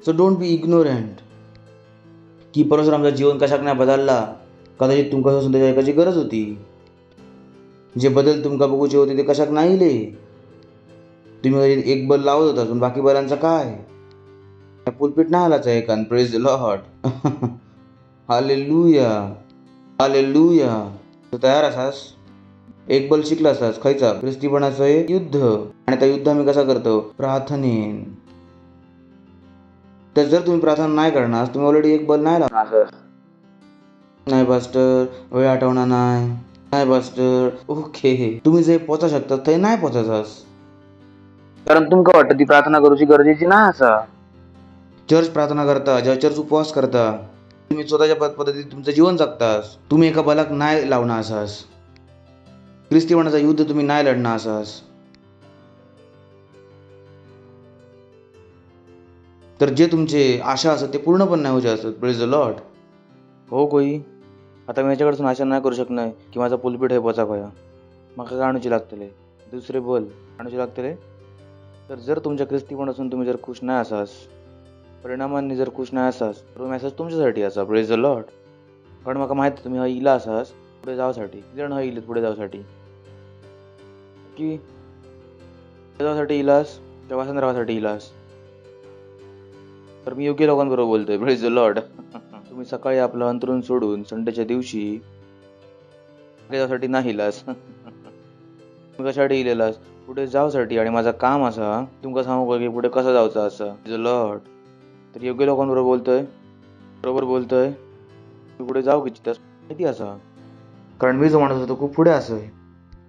सो डोंट बी इग्नोरंट की परमेश्वर आमचं जीवन कशाक नाही बदलला. कदाचित तुमका त्याच्या एकाची गरज होती. जे बदल तुमका बघूचे होते ते कशाक नाही इले. तुम्ही कदाचित एक बल लावत होता पण बाकी बलांचा काय? पुलपीट नाही आलाच आहे का? Praise the lord. Hallelujah, hallelujah. तू तयार असास? एक बल शिकला असास खायचा ख्रिस्तीपणाचं हे युद्ध. आणि त्या युद्ध आम्ही कसा करतो? प्रार्थनेन. तर जर तुम्ही प्रार्थना नाही करणार तुम्ही ऑलरेडी एक बल नाही लावणार. नाही पास्टर, वेळ आठवणार नाही. नाही पास्टर, ओके. तुम्ही जे पोचा शकता ते नाही पोचायचास. कारण तुमका वाटतं ती प्रार्थना करूची गरजेची नाही असा. चर्च प्रार्थना करता, जेव्हा चर्च उपवास करता, तुम्ही स्वतःच्या पद्धतीत तुमचं जीवन जगतास. तुम्ही एका बलाक नाही लावणार असास. ख्रिस्तीपणाचं युद्ध तुम्ही नाही लढणार असास. तर जे तुमचे आशा असत ते पूर्ण पण नाही होऊ असत. Praise the Lord. हो कोई आता मी याच्याकडसून आशा नाही करू शकणार की माझा पुलपीठ हे पोचा खया माका काय आणूची लागतले दुसरे बल आणूची लागतले. तर जर तुमच्या ख्रिस्तीपणासून तुम्ही जर खुश नाही असास, परिणामांनी जर खुश नाही असास, तो मेसेज तुमच्यासाठी असा. Praise the Lord. कारण मला माहिती तुम्ही हा इला असास पुढे जावासाठी. किती जण हा इले पुढे जावासाठी की जावासाठी इलास त्या वासन राहासाठी इलास. तर मी योग्य लोकांबरोबर बोलतोय. Praise the Lord. तुम्ही सकाळी आपलं अंतरून सोडून संडेच्या दिवशी जावासाठी नाही इलास. तुम्ही कशासाठी इलेलास? पुढे जावसाठी. आणि माझं काम असा तुमका सांगू की पुढे कसं जायचं असं. Praise the Lord. तर योग्य लोकांबरोबर बोलतोय, बरोबर बोलतोय. मी पुढे जाऊ की माहिती असा. कारण मी जो माणूस होतो खूप पुढे असं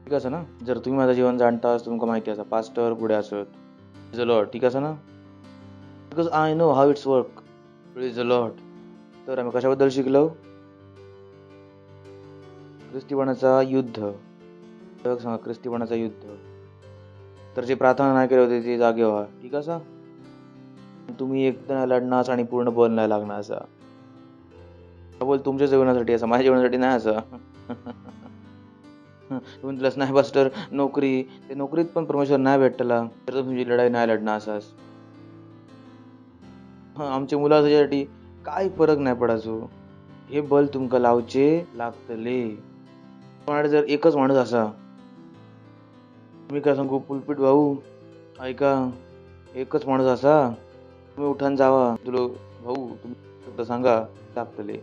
ठीक असं ना. जर तुम्ही माझं जीवन जाणतास तुमका माहिती असा पास्टर पुढे असत. Praise the Lord. ठीक असं ना. Because I know how it's work. Praise the Lord. तर आम्ही कशाबद्दल शिकलो? ख्रिस्तीपणाचा युद्ध. सांगा ख्रिस्तीपणाचा युद्ध. तर जे प्रार्थना नाही केले होते ते जागे व्हा. ठीक असा. तुम्ही एकदा नाही लढणार आणि पूर्ण बल नाही लागणार असा. बोल तुमच्या जीवनासाठी असा, माझ्या जीवनासाठी नाही असा. तुम्ही तुलाच नाही पास्टर नोकरी, ते नोकरीत पण परमेश्वर नाही भेटला तर तुमची लढाई नाही लढणार असाच. आमच्या मुला त्याच्यासाठी काय फरक नाही पडायचो. हे बल तुमका लावचे लागतले. पण जर एकच माणूस असा, तुम्ही काय सांगू पुलपीट भाऊ ऐका, एकच माणूस असा तुम्ही उठान जावा तुला भाऊ तुम्ही सांगा लागतले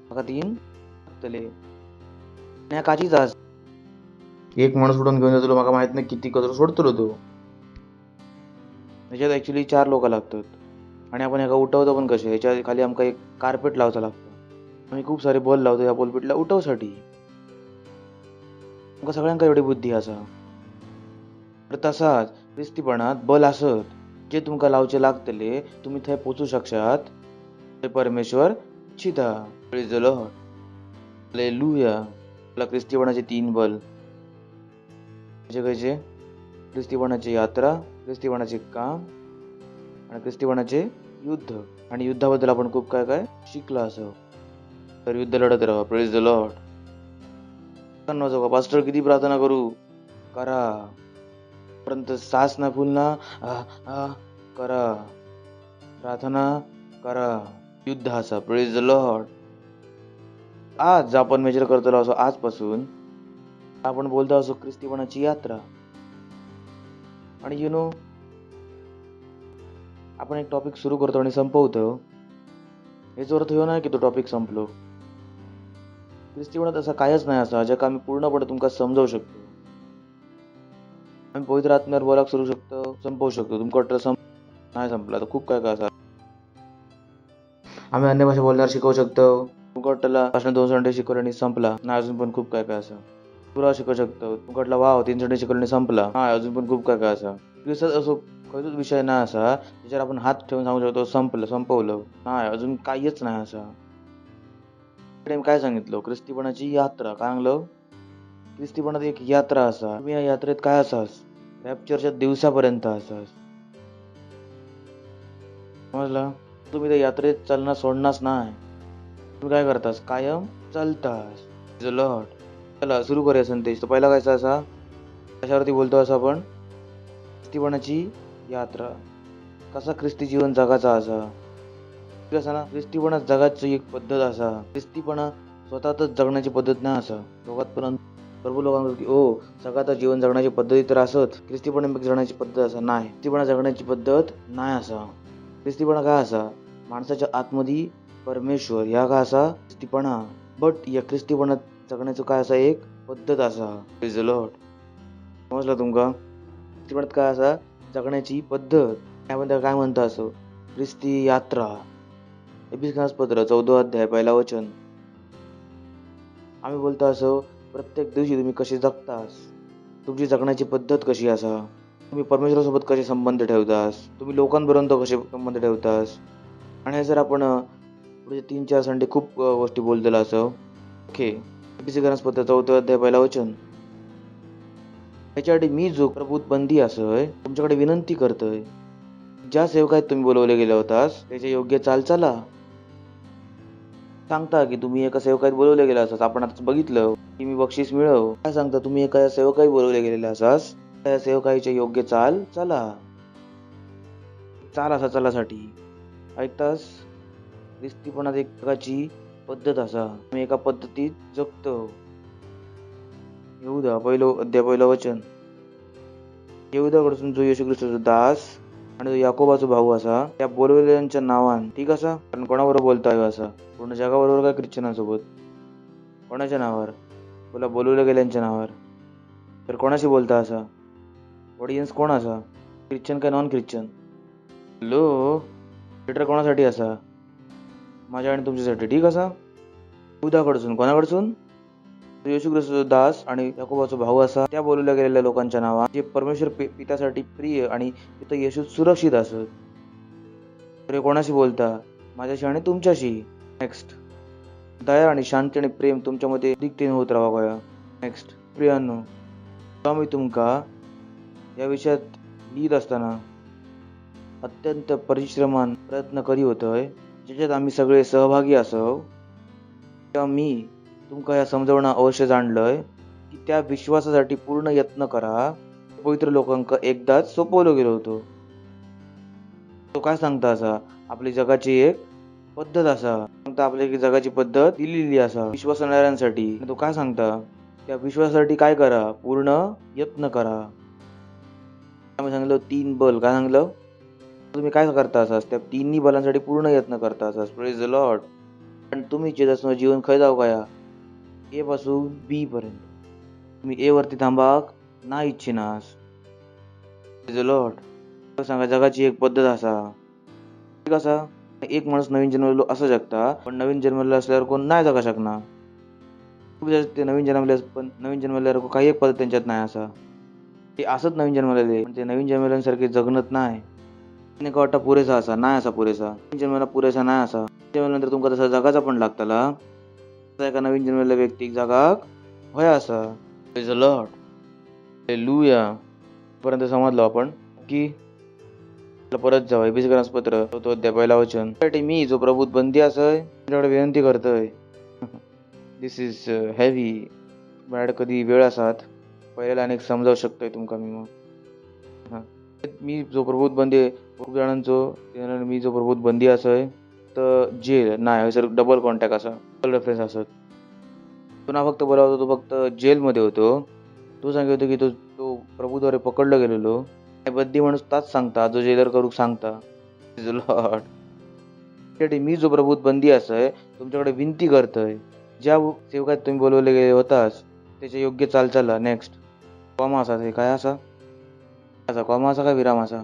बघा तीन लागतले काचीच आज एक माणूस उठून घेऊन जातो मला माहित नाही किती कचरा सोडतो तो. ह्याच्यात ॲक्च्युली 4 लोक लागतात आणि आपण एका उठवतो पण कसे. ह्याच्या खाली आमका एक कार्पेट लावचा लागतो. आम्ही खूप सारे बल लावतो या पोलपीटला उठवसाठी. आमका सगळ्यांका एवढी बुद्धी असा. तर तसाच ख्रिस्तीपणात बल असत जे तुमका लावचे लागतले. तुम्ही थंय पोचू शकतात ते परमेश्वर इच्छिता. Praise the lord. हालेलुया. आपला ख्रिस्तीपणाचे 3 बल खयचे? ख्रिस्तीपणाची यात्रा, ख्रिस्तीपणाचे काम आणि ख्रिस्तीपणाचे युद्ध. आणि युद्धाबद्दल आपण खूप काय काय शिकला असं. तर युद्ध लढत राहा. Praise the Lord. पास्टर किती प्रार्थना करू करा परंतु सास ना फुलना करा, प्रार्थना करा. युद्ध असा. Praise the Lord. आज आपण मेजर करतो असो, आजपासून आपण बोलतो असो ख्रिस्तीपणाची यात्रा. आणि यु नो आपण एक टॉपिक सुरू करतो आणि संपवतो. याचा अर्थ हो नाही की तो टॉपिक संपलो. ख्रिस्तीपणात असा कायच नाही असा ज्याका आम्ही पूर्णपणे तुमका समजावू शकतो. आम्ही पवित्र आत्म्यावर बोलाक सुरू शकतो, संपवू शकतो. तुमका वाटतं नाही संपला तर खूप काय काय असा. आम्ही अन्य भाषा बोलणार शिकवू शकतो. तुमका वाटलं 2 संडे शिकवलं आणि संपला नाही, अजून पण खूप काय काय असं. पुरा शिकवू शकतो. तुमका वाटलं वाव 3 संडे शिकवलं आणि संपला नाही, अजून पण खूप काय काय असं. दिवसात असो खरंच विषय नाही असा ज्याच्यावर आपण हात ठेवून सांगू शकतो संपलं संपवलं नाही, अजून काहीच नाही असा. प्रेम काय सांगितलं? ख्रिस्तीपणाची यात्रा काय सांगलं? ख्रिस्तीपणात एक यात्रा असा. तुम्ही या यात्रेत काय असास? रॅप्चरच्या दिवसापर्यंत असास. समजलं? तुम्ही त्या यात्रेत चालणं सोडणारच नाही. तुम्ही काय करतास? कायम चालतास. लॉर्ड. चला सुरू करूया संदेश. तर पहिला काय असा? कशावरती बोलतो असं आपण? ख्रिस्तीपणाची यात्रा. कसा ख्रिस्ती जीवन जगाचा असा? कसं ना, ख्रिस्तीपणा जगाची एक पद्धत असा. ख्रिस्तीपणा स्वतःच जगण्याची पद्धत नाही असा. लोकात पण भरपूर लोकांना की ओ सगळ्यात जीवन जगण्याची पद्धती तर असत. ख्रिस्तीपणा जगण्याची पद्धत असा नाही. ख्रिस्तीपणा जगण्याची पद्धत नाही असा. ख्रिस्तीपणा काय असा? माणसाच्या आतमध्ये परमेश्वर ह्या काय असा? ख्रिस्तीपणा. बट या ख्रिस्तीपणात जगण्याचं काय असा एक पद्धत असा. Praise the Lord. समजलं तुमका? ख्रिस्तीपणात काय असा? जगण्याची पद्धत. त्यामध्ये काय म्हणता असं? ख्रिस्ती यात्रा. एफिसियन्स पत्र 14 अध्याय 1 वचन. आम्ही बोलतो असं प्रत्येक दिवशी तुम्ही कसे जगतास, तुमची जगण्याची पद्धत कशी असा, तुम्ही परमेश्वरासोबत कसे संबंध ठेवतास, तुम्ही लोकांबरोबर कसे संबंध ठेवतास. आणि जर आपण पुढे 3-4 संडे खूप गोष्टी बोललेला असं. ओके. एफिसियन्स पत्र 14 अध्याय 1 वचन. याच्यासाठी मी जो प्रभूत बंदी असय तुमच्याकडे विनंती करतोय, ज्या सेवकात तुम्ही बोलवले गेले होतास त्याचे योग्य चाल चला. सांगता की तुम्ही एका सेवकात बोलवले गेले असास. आपण आता बघितलं की मी बक्षीस मिळव. काय सांगता? तुम्ही एका सेवकात बोलवले गेलेले असास, त्या सेवकाईचे योग्य चाल चला. चाल असा चलासाठी ऐकतास. ख्रिस्तीपणात एक प्रकारची पद्धत असा. मी एका पद्धतीत जगतो. येहूदा 1 अध्याय 1 वचन. येहूदाकडून जो येशू ख्रिस्ताचा दास आणि जो याकोबाचा भाऊ असा त्या बोलवलेल्यांच्या नावान. ठीक असा? कारण कोणाबरोबर बोलताय असा? पूर्ण जगाबरोबर काय ख्रिश्चनांसोबत? कोणाच्या नावावर? बोला बोलवल्या गेल्यांच्या नावावर. तर कोणाशी बोलता असा? ऑडियन्स कोण असा? ख्रिश्चन काय नॉन ख्रिश्चन? लो लेटर कोणासाठी असा? माझ्या आणि तुमच्यासाठी. ठीक असा? येहूदाकडून. कोणाकडून? येशू ख्रिस्ताचा दास आणि याकोबाचा भाऊ असा त्या बोलवल्या गेलेल्या लोकांच्या नावा जे परमेश्वर पित्यासाठी प्रिय आणि पिता येशू सुरक्षित असत. तर कोणाशी बोलता? माझ्याशी आणि तुमच्याशी. नेक्स्ट. दया आणि शांती आणि प्रेम तुमच्यामध्ये अधिकतेने होत राहावा. नेक्स्ट. प्रियांनो, मी तुमका या विषयात लिहित असताना अत्यंत परिश्रमान प्रयत्न करी होतोय, ज्याच्यात आम्ही सगळे सहभागी असो. तेव्हा मी तुमका या समजवणं अवश्य जाणलंय की त्या विश्वासासाठी पूर्ण यत्न करा. पवित्र लोकांका एकदाच सोपवलं गेलो होतो. तो काय सांगता असा? आपली जगाची एक पद्धत असा. सांगता आपली जगाची पद्धत दिलेली असा विश्वासणाऱ्यांसाठी. तो काय सांगता? त्या विश्वासासाठी काय करा? पूर्ण यत्न करा. आम्ही सांगितलं 3 बल. काय सांगितलं? तुम्ही काय करता असास? त्या 3 बलांसाठी पूर्ण यत्न करता असास. Praise the Lord. पण तुम्ही चेतसनं जीवन खय जाऊ का? ए पासून बी पर्यंत. तुम्ही ए वरती थांबाक नाही इच्छिनास. Praise the Lord. सांगा जगाची एक पद्धत असा. ठीक असा? एक माणूस नवीन जन्मलेलो असं जगता, पण नवीन जन्मलेला असल्यावर कोण नाही जगा शकणार. ते नवीन जन्मले पण नवीन जन्मल्यावर काही एक पद्धत त्यांच्यात नाही असा. ते असंच नवीन जन्मलेले पण ते नवीन जन्मल्यासारखे जगणत नाही. का वाटतं पुरेसा असा नाही असा पुरेसा. नवीन जन्माला पुरेसा नाही असा. जन्मल्यानंतर तुमका तसा जगाचा पण लागताला. एका नवीन जन्मलेल्या व्यक्ती जगाक होय असा. Praise the lord. हालेलुया. पर्यंत समजलो आपण की परत जाऊ. एफिसियन्स पत्र 4 अध्याय 1 वचन. मी जो प्रभूत बंदी असय तुमच्याकडे विनंती करतोय. दिस इज हेवी. माझ्याकडे कधी वेळ असात पहिल्याला अनेक समजावू शकतोय तुमका मी. मग मी जो प्रभूत बंदी खूप जणांचो मी जो प्रभूत बंदी असय तर जेल नाही सर डबल कॉन्टॅक्ट असा डबल रेफरन्स असत. तो ना फक्त बोलावतो तो फक्त जेलमध्ये होतो. तो सांगत होतो की तो प्रभूद्वारे पकडलं गेलेलो. बद्दी माणूस ताच सांगता जो जेलर करू सांगता. लॉर्ड. मी जो प्रभूत बंदी असय तुमच्याकडे विनंती करतोय, ज्या सेवकात तुम्ही बोलवले गेले होतास त्याचे योग्य चाल चला. नेक्स्ट. कॉमा असा. ते काय असा? असा कॉमा असा काय विराम असा?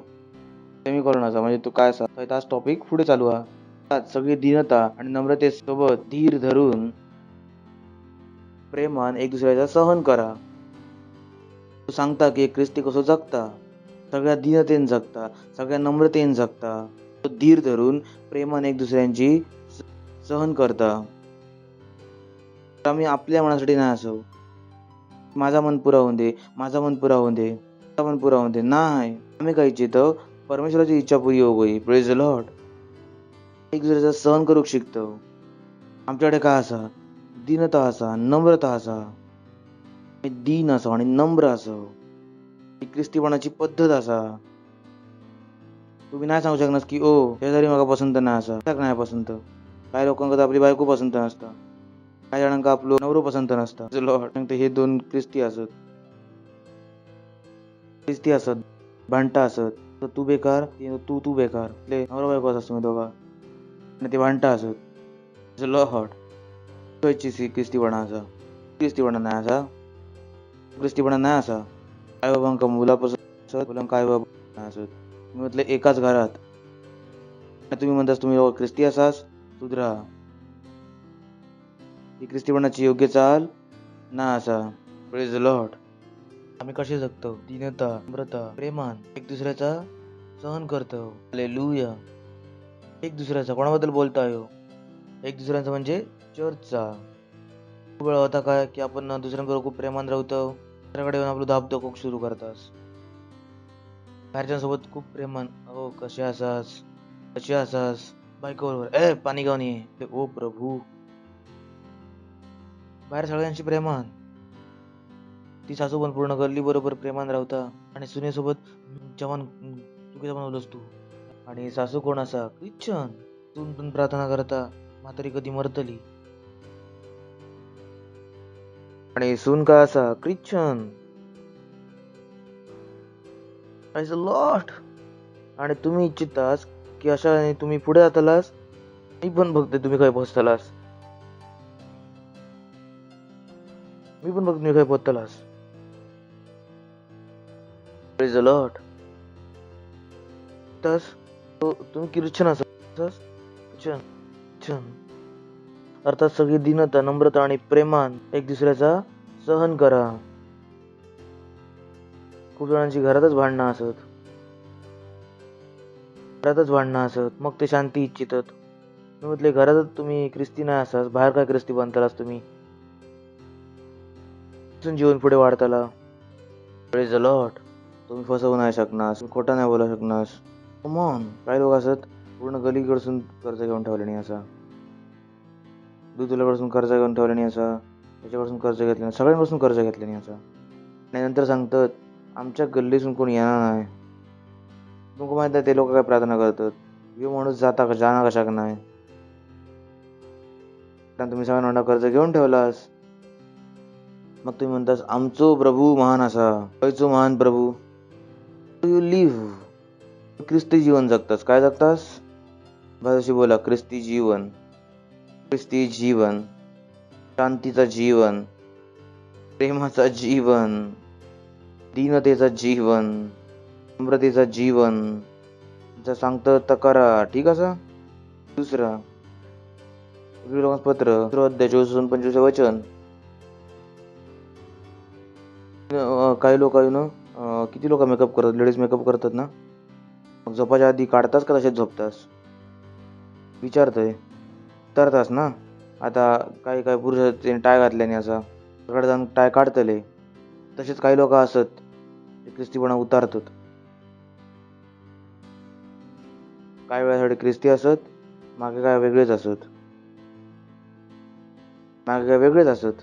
सेमीकोलन असा. म्हणजे तो काय असा? तास टॉपिक पुढे चालू हा. सगळी दीनता आणि नम्रतेसोबत धीर धरून प्रेमान एक दुसऱ्याचा सहन करा. तो सांगता की ख्रिस्ती कसं जगता? सगळ्या दीनतेने जगता, सगळ्या नम्रतेने जगता. तो धीर धरून प्रेमान एक दुसऱ्यांची सहन करता. तर आम्ही आपल्या मनासाठी नाही असावं, माझा मन पुरा होऊन दे, माझा मन पुरा होऊन दे, माझा मन पुरा होऊन दे. नाही, आम्ही काय इच्छितो, परमेश्वराची इच्छा पुरी हो गई. Praise the Lord. एक दुसऱ्याचा सहन करूक शिकतो. आमच्याकडे काय असा, दीनता असा, नम्रता असा, दीन असा आणि नम्र असो, ही ख्रिस्तीपणाची पद्धत असा. तुम्ही नाही सांगू शकणार की ओ शेजारी मला पसंत नाही असा, त्याक नाही पसंत. काही लोकांका आपली बायको पसंत नसता, काही जणांका आपलो नवरो पसंत नसता. लॉर्ड हे दोन ख्रिस्ती असत, भांडता असत. तर तू बेकार, तू बेकार, नवरा बायको असत तुम्ही दोघा आणि ते भांडता असत. लॉर्ड ख्रिस्तीपणा नाही असा. आई बाबांका मुलापासून मुलांका आई बाबा नाही असत. तुम्ही म्हटले एकाच घरात आणि तुम्ही म्हणतास तुम्ही ख्रिस्ती असास, सुधरा. ही ख्रिस्तीपणाची योग्य चाल ना असा. Praise the Lord. आम्ही कसे जगतो, दीनता, नम्रता, प्रेमान, एक दुसऱ्याचा सहन करतो. हालेलुया. एक दुसऱ्याचा कोणाबद्दल बोलताय? एक दुसऱ्याचा म्हणजे चर्चचा. खूप वेळा होता काय की आपण दुसऱ्यांबरोबर खूप प्रेमान राहतो, दुसऱ्याकडे येऊन आपलं धापधोक सुरू करतास. बाहेरच्यांसोबत खूप प्रेमान, हो कसे असास, बायको बरोबर पाणी घेऊन ये, ओ प्रभू. बाहेर सगळ्यांशी प्रेमान, ती सासू पण पूर्ण गल्ली बरोबर प्रेमान राहता आणि सुनेसोबत जवान चुकीचा बनवलंस तू. आणि सासू कोण असा, ख्रिश्चन. तून पण प्रार्थना करता, म्हातारी कधी मरतली. आणि सून का असा, ख्रिश्चन. Praise the Lord. आणि तुम्ही इच्छितास की अशा तुम्ही पुढे जातालास, मी पण बघते तुम्ही काय पोहोचतालास, प्रेज द लॉर्ड. तुम्ही ख्रिश्चन असास, अर्थात सगळी दीनता, नम्रता आणि प्रेमान एक दुसऱ्याचा सहन करा. खूप जणांची घरातच भांडणं असत, मग ते शांती इच्छितात. मी म्हटले घरातच तुम्ही ख्रिस्ती नाही असास, बाहेर काय ख्रिस्ती बनतालास तुम्ही, जीवन पुढे वाढताला. Praise the Lord. तुम्ही फसवू नाही शकणार, खोटा नाही बोलू शकणार. कमॉन. काही लोक असत पूर्ण गलीकडसून कर्ज घेऊन ठेवले नाही असा, दुधुल्याकडसून कर्ज घेऊन ठेवले नाही असा, त्याच्याकडसून कर्ज घेतले नाही, सगळ्यांपासून कर्ज घेतले नाही असा. आणि नंतर सांगतात आमच्या गल्लीसून कोणी येणार नाही. तुमको माहित आहे ते लोक काय प्रार्थना करतात, यो माणूस जाणार कशाक नाही. तुम्ही सगळ्यांना कर्ज घेऊन ठेवलास, मग तुम्ही म्हणतास आमचो प्रभू महान असा. खयचो महान प्रभू? यू लिव्ह ख्रिस्ती जीवन जगतास. काय जगतास? भाषाशी बोला. ख्रिस्ती जीवन, शांतीचा जीवन, प्रेमाचा जीवन, दीनतेचा जीवन, नम्रतेचा जीवन सांगतं तर करा. ठीक असा. दुसरा पत्र 24-25 वचन. काही लोक किती लोक मेकअप करतात, लेडीज मेकअप करतात ना, मग झोपाच्या आधी काढतास का तसेच झोपतास? विचारतास ना. आता काही पुरुष टाय घातल्याने असा सगळं जाऊन टाय काढतले, तसेच काही लोक असत ख्रिस्तीपणा उतारतात. काही वेळासाठी ख्रिस्ती असत, मागे काय वेगळेच असत.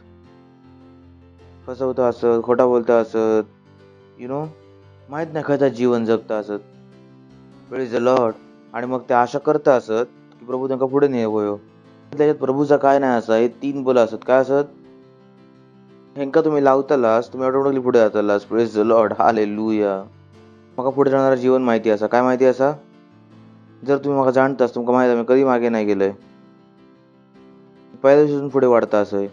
फसवता असत, खोटा बोलता असत, माहित नाही खायचा जीवन जगता असत. Praise the Lord. आणि मग ते आशा करता असत की प्रभू त्यांना पुढे नाही होयो. त्याच्यात प्रभूचा काय नाही असा, हे 3 बोल असत. काय असत? हेंका तुम्ही लावतालास, तुम्ही ऑटोमॅटिकली पुढे जातालास. Praise the lord. हालेलुया. मका पुढे जाणारा जीवन माहिती असा. काय माहिती असा? जर तुम्ही मला जाणतास, तुमका माहिती आहे मी कधी मागे नाही गेलोय, पहिल्या दिवसापासून पुढे वाढता असं,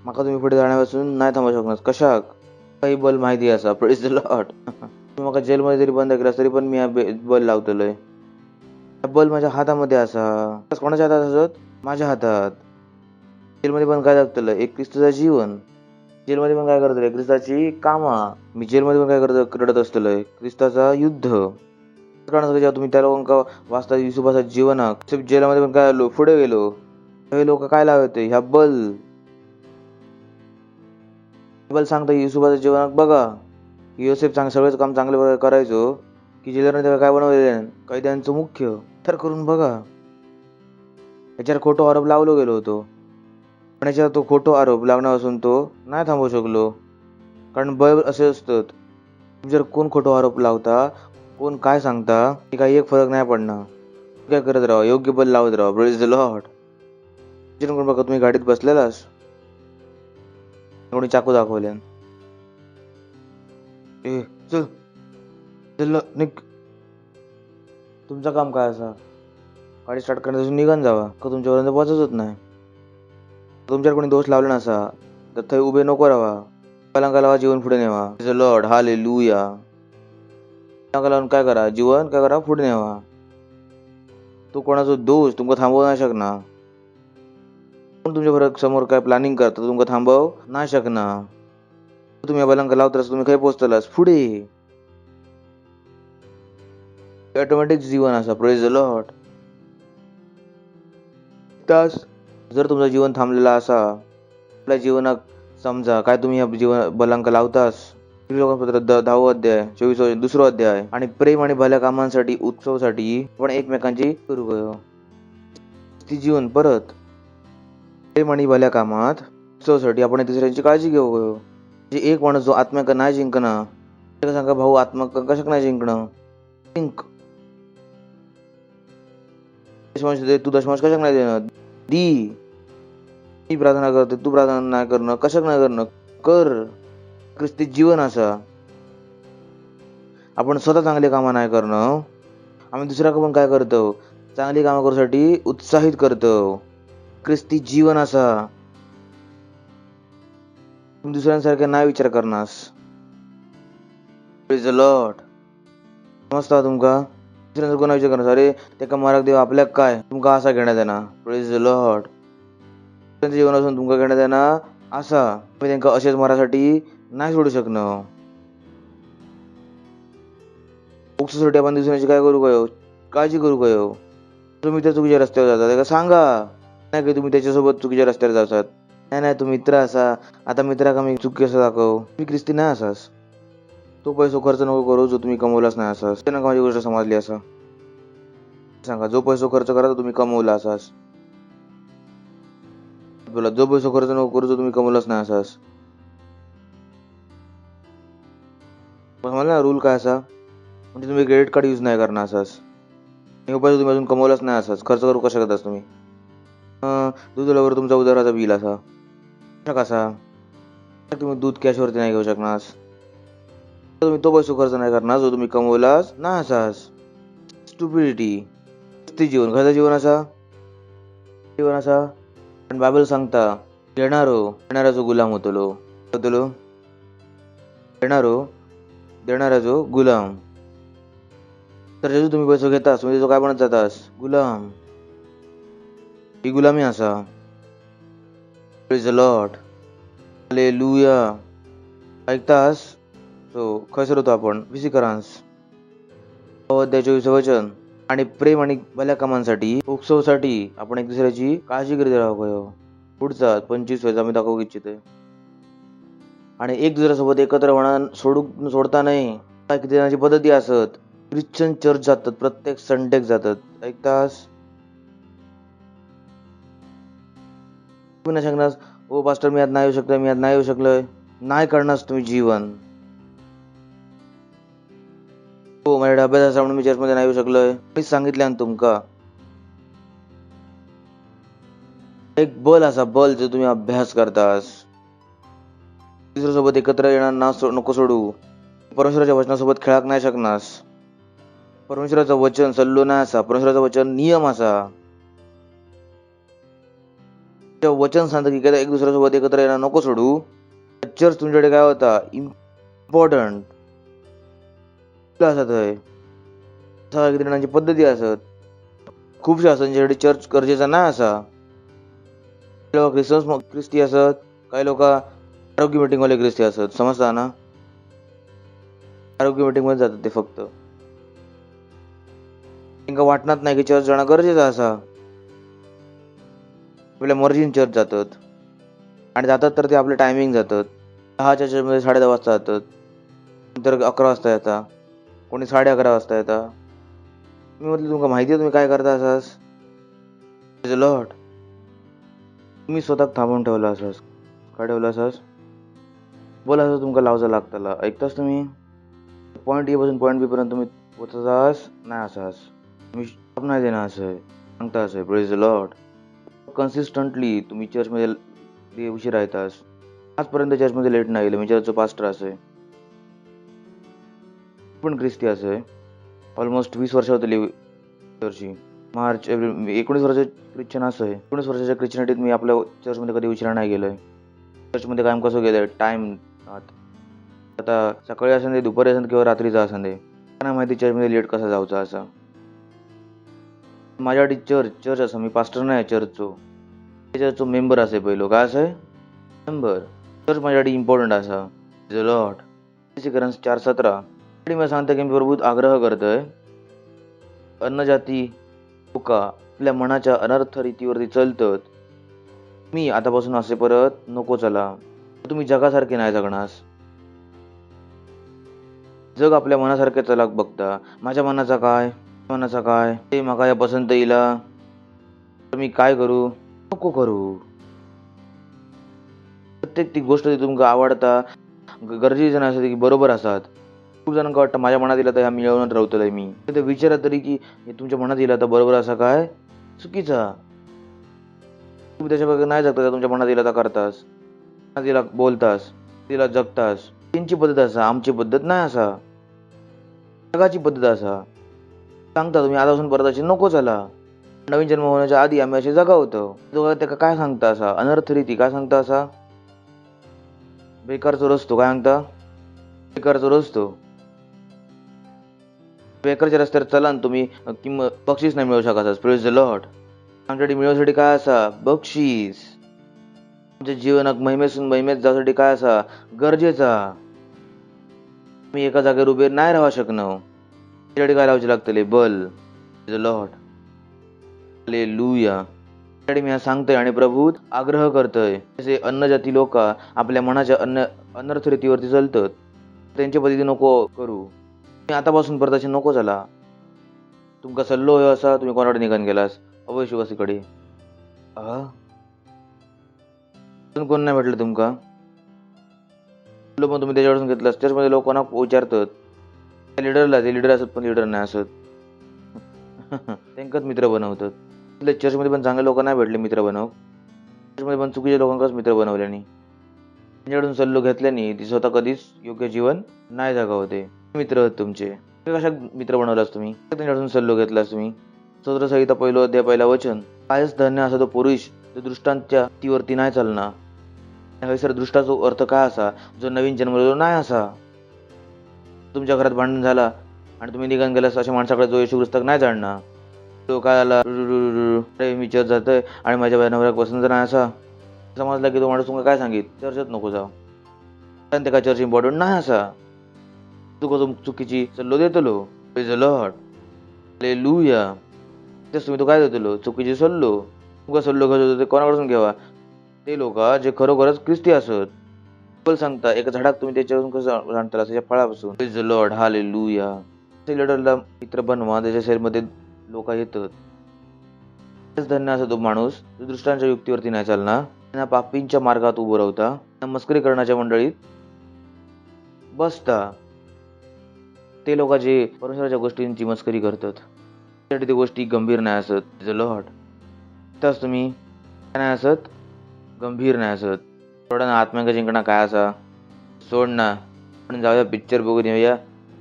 माका तुम्ही पुढे जाण्यापासून नाही थांबू शकणार. कशाक? काही बल माहिती असा. Praise the Lord. तुम्ही मला जेलमध्ये जरी बंद केलास तरी पण मी हा बल लावतलोय. बल माझ्या हातामध्ये असा. कोणाच्या हातात असत? माझ्या हातात. जेलमध्ये पण काय जगतलं? एक ख्रिस्ताचं जीवन. जेलमध्ये पण काय करतोय? ख्रिस्ताची कामा. मी जेलमध्ये पण काय करत असतलोय? ख्रिस्ताचा युद्ध. जेव्हा तुम्ही त्या लोकांना वाचता विसुबाचं जीवन, जेलामध्ये पण काय पुढे गेलो, हे लोक काय लावते? ह्या बल बायबल सांगतं युसुफाच्या जीवनात बघा की योसेफ सगळंच काम चांगल्या प्रकारे करायचो की जेलरने त्याला काय बनवलेले कैद्यांचं मुख्य तर करून बघा. याच्यावर खोटो आरोप लावलो गेलो होतो पण याच्यावर तो खोटो आरोप लागण्यापासून तो नाही थांबवू शकलो. कारण बायबल असे असतं जर कोण खोटो आरोप लावता कोण काय सांगता की काही एक फरक नाही पडणार. काय करत राहा योग्य बल लावत राहा. Praise the Lord. करून बघा तुम्ही गाडीत बसलेलास कोणी चाकू दाखवले ए चल चल निघ. तुमचं काम काय असा गाडी स्टार्ट करण्यापासून निघून जावा का तुमच्यापर्यंत पोहोचत होत नाही. तुमच्यावर कोणी दोष लावला नसा तर थंय उभे नको राहा. पलंगा लावा जीवन पुढे नेवा. Lord hallelujah. पलंगा लावून काय करा जीवन काय करा पुढे नेवा. तो कोणाचा दोष तुमका थांबवू नाही शकणार. कोण तुमच्या फरक समोर काय प्लॅनिंग करता तुमका थांबव नाही शकणार. तुम्ही पलंगा लावतास तुम्ही काय पोहोचतालास पुढे. ऑटोमॅटिक जीवन असा. Praise the Lord. तास जर तुमचं जीवन थांबलेला असा आपल्या जीवनात समजा काय तुम्ही या जीवन बलंक लावतास. लोकांपत्र 10 अध्याय 24 दुसरा अध्याय आणि प्रेम आणि भल्या कामांसाठी उत्सवासाठी आपण एकमेकांची करू गयो. ती जीवन परत प्रेम आणि भल्या कामात उत्सवासाठी आपण दुसऱ्यांची काळजी घेऊ गयो. जे एक माणूस जो आत्म्याका नाही जिंकणं त्याला सांगा भाऊ आत्मा कशाक नाही जिंकणं जिंक. तू दशमांश कशाक नाही देणं दी. मी प्रार्थना करते तू प्रार्थना नाही करणं कशाक नाही करणं कर. ख्रिस्ती जीवन असा. आपण स्वतः चांगली कामं नाही करणं आम्ही दुसऱ्याला पण काय करतो चांगली कामं करूसाठी उत्साहित करतो. ख्रिस्ती जीवन असा. तुम्ही दुसऱ्यांसारखे नाही विचार करणार. Praise the Lord. समजता तुमका दुसऱ्यांचा कोणा विचार करणार अरे त्याका मारक देव आपल्याक काय तुमका असा घेण्यात येणार. Praise the Lord. त्यांच्या जीवनापासून तुमका घेण्यात येणार असा तुम्ही त्यांना असेच मारासाठी नाही सोडू शकणं. मोक्षासाठी आपण दुसऱ्याची काय करू गयो काळजी करू गयो. तुम्ही त्या चुकीच्या रस्त्यावर जाता त्याला सांगा नाही की तुम्ही त्याच्यासोबत चुकीच्या रस्त्यावर जातात. नाही तुम्ही मित्र असा आता मित्रा का मी चुकी असं दाखव तुम्ही ख्रिस्ती नाही असास. तो पैसा खर्च नको करू जो तुम्ही कमवलाच नाही असास. त्यांना माझी गोष्ट समजली असा सांगा जो पैसा खर्च करा तो तुम्ही कमवला असास. बोला जो पैसा खर्च नको करू जो तुम्ही कमवलाच नाही असास. मला रूल काय असा म्हणजे तुम्ही क्रेडिट कार्ड यूज नाही करणार असास. हे पैसा तुम्ही अजून कमवलाच नाही असास खर्च करू कशा करतास तुम्ही. दूध तुमचा उदाराचा बिल असा कसा तुम्ही दूध कॅशवरती नाही घेऊ शकणार. तुम्ही तो पैसा खर्च नाही करणार जो तुम्ही कमवलाच नाही असास. स्टुपिडिटी. ते जीवन घरचं जीवन असा पण बायबल सांगता देणाराचो गुलाम होतलो देणाराचो गुलाम. तर जेव्हा तुम्ही पैसा घेतास म्हणजे तो काय बनत जातास गुलाम. ही गुलामी असा. Praise the lord. हालेलुया. ऐकतास सो खैसर होतो आपण विसिकरांस 24 वचन आणि प्रेम आणि भल्या कामांसाठी उत्सवासाठी आपण एक दुसऱ्याची काळजी करीत राहू. पुढचा 25 आम्ही दाखवू इच्छिते आणि एक दुसऱ्यासोबत एकत्र होणार सोडता नाही. किती जणांची पद्धती असत. ख्रिश्चन चर्च जातात प्रत्येक संडेक जातात. ऐकतास तुम्ही सांगणार हो पास्टर मी आज नाही येऊ शकलोय नाही करणार तुम्ही जीवन. हो माझ्या अभ्यास म्हणून मी चर्चमध्ये नाही येऊ शकलोय. मी सांगितले तुमका एक बल असा बल जो तुम्ही अभ्यास करतास. दुसऱ्यासोबत एकत्र येणार नको सोडू. परमेश्वराच्या वचनासोबत खेळाक नाही शकणास. परमेश्वराचं वचन सल्लो नाही असा. परमेश्वराचं वचन नियम असा. वचन सांगतं की एक दुसऱ्यासोबत एकत्र येणार नको सोडू. चर्च तुमच्याकडे काय होता इम्पॉर्टंट असत किती जणांची पद्धती असत. खूपशा असत ज्यांच्यासाठी चर्च गरजेचा नाही असा. काही लोक ख्रिस्ती असत काही लोक आरोग्य मीटिंग वाले ख्रिस्ती असत. समजता ना आरोग्य मीटिंग मध्ये जातात ते फक्त त्यांना वाटणार नाही की चर्च जाणं गरजेचं असा. आपल्या मर्जीने चर्च जातात आणि जातात तर ते आपले टायमिंग जातात 10च्या चर्चमध्ये 10:30 वाजता येतात, नंतर 11 वाजता येता, कोणी 11:30 वाजता येता. मी म्हटलं तुमका माहिती आहे तुम्ही काय करता असास? लॉर्ड तुम्ही स्वतः थांबवून ठेवला असास. काय ठेवला असास? बोला असं तुमका लावचा लागताला. ऐकतास तुम्ही? पॉईंट ए पासून पॉईंट बी पर्यंत तुम्ही पोहोचतास नाही असास. तुम्ही स्टॉप नाही देणार असं सांगता असं. Praise the Lord. कन्सिस्टंटली तुम्ही चर्चमध्ये उशीर येतास. आजपर्यंत चर्चमध्ये लेट नाही गेलं. मी चर्चचा पास्टर असे पण ख्रिस्ती असे ऑलमोस्ट 20 वर्ष होतली चर्चची. मार्च एप्रिल 19 वर्षाचे ख्रिश्चन असं आहे. 19 वर्षाच्या ख्रिश्चनिटीत मी आपल्या चर्चमध्ये कधी उशिरा नाही गेलोय. चर्चमध्ये कायम कसं गेलं टाईम. आता सकाळी असं दे, दुपारी असं किंवा रात्रीचा असं दे, त्यांना माहिती चर्चमध्ये लेट कसा जायचा असं. माझ्यासाठी चर्च असं मी पास्टर नाही चर्चचो. चर्चचो मेंबर असे पहिलो. काय असं मेंबर. चर्च माझ्यासाठी इम्पॉर्टंट असा. लॉर्ड 4:17 मी सांगते की मी प्रभूत आग्रह करतोय अन्नजाती लोका आपल्या मनाच्या अनर्थ रीतीवरती चलतात. मी आतापासून असे परत नको चला. तुम्ही जगासारखे नाही जगणास. जग आपल्या मनासारखे चलाक बघता. माझ्या मनाचा काय ते माका या पसंत येईला तर मी काय करू नको करू. प्रत्येक ती गोष्ट ती तुमका आवडता गरजेचं नसते की बरोबर असतात. खूप जणांना वाटतं माझ्या मनात येईल तर ह्या मिळवून राहतोय मी. ते विचारा तरी की हे तुमच्या मनात येईल तर बरोबर असा काय चुकीचा. तुम्ही त्याच्या नाही जगता तुमच्या मनात येईल तर करतास. तिला बोलतास तिला जगतास. त्यांची पद्धत असा आमची पद्धत नाही असा. जगाची पद्धत असा. सांगता तुम्ही आतापासून परत अशी नको झाला. नवीन जन्म होण्याच्या आधी आम्ही असे जगा होतो. त्याका काय सांगता असा अनर्थ रीती काय सांगता असा बेकारचो रस्तो. काय सांगता बेकारचो रस्तो. बेकारच्या रस्त्यावर चला तुम्ही किंमत बक्षीस नाही मिळू शकत. Praise the Lord. आमच्यासाठी मिळवण्यासाठी काय असा बक्षीस. आमच्या जीवनात महिमेसून महिमेत जाण्यासाठी काय असा गरजेचा. मी एका जागेवर उभे नाही राहू शकणं. त्यासाठी काय लावायचे लागतले बल. Lord hallelujah. त्यासाठी मी सांगतोय आणि प्रभूत आग्रह करतोय जसे अन्नजाती लोक आपल्या मनाच्या अनर्थ रीतीवरती चालतात त्यांच्या पद्धती नको करू. मी आतापासून परत असे नको झाला. तुमका सल्लो हो असा तुम्ही कोणाकडे निघून गेलास अवयशिवासीकडे. कोण नाही भेटलं तुमका पण तुम्ही त्याच्यापासून घेतलास. चर्चमध्ये लोक कोणा विचारतात त्या लिडरला ते लिडर असत पण लिडर नाही असत. त्यांकाच मित्र बनवतात. चर्चमध्ये पण चांगले लोक नाही भेटले मित्र बनव. चर्चमध्ये पण चुकीच्या लोकांकाच मित्र बनवल्याने त्यांच्याकडून सल्लो घेतल्याने ती स्वतः कधीच योग्य जीवन नाही जगावते. मित्र आहेत तुमचे. कशा मित्र बनवलास तुम्ही त्यांच्याकडून सल्लो घेतलास तुम्ही. स्तोत्रसंहिता 1 अध्याय 1 वचन. कायच धन्य असा तो पुरुष जो दृष्टांच्या तीवरती नाही चालना. सर दृष्टाचा अर्थ काय असा जो नवीन जन्मलेलो नाही असा. तुमच्या घरात भांडण झाला आणि तुम्ही निघून गेलास अशा माणसाकडे जो येशू ख्रिस्त नाही जाणणार. तो काय आला मी चर्च जातोय आणि माझ्या नवऱ्याक पसंत नाही असा समजला की तो माणूस तुमका काय सांगित चर्चेत नको जाऊ. कारण ते काय चर्च इम्पॉर्टंट नाही असा. तू चुकीची सल्लो देतलो. Praise the lord hallelujah. तेच तुम्ही तो काय देतलो चुकीची सल्लो. तुमका सल्लो घेत होतो ते कोणाकडून घ्यावा ते लोक जे खरोखरच ख्रिस्ती असत. बोल सांगता एका झाडाक तुम्ही त्याच्यावरून कसं जाणता त्याच्या फळापासून. Praise the lord hallelujah. लिडरला मित्र बनवा त्याच्या सेलमध्ये लोक येतात. धन्य असा तो माणूस जो दृष्टांच्या युक्तीवरती नाही चालणार. त्यांना पापींच्या मार्गात उभं राहता मस्करी करण्याच्या मंडळीत बसता. ते लोक जे परमेश्वराच्या गोष्टींची मस्करी करतात त्यासाठी ते गोष्टी गंभीर नाही असत. लॉर्ड त्याच तुम्ही काय नाही असत गंभीर नाही असत. थोडा ना आत्म्यांका जिंकणं काय असा सोड ना. आपण जाऊया पिक्चर बघून येऊया.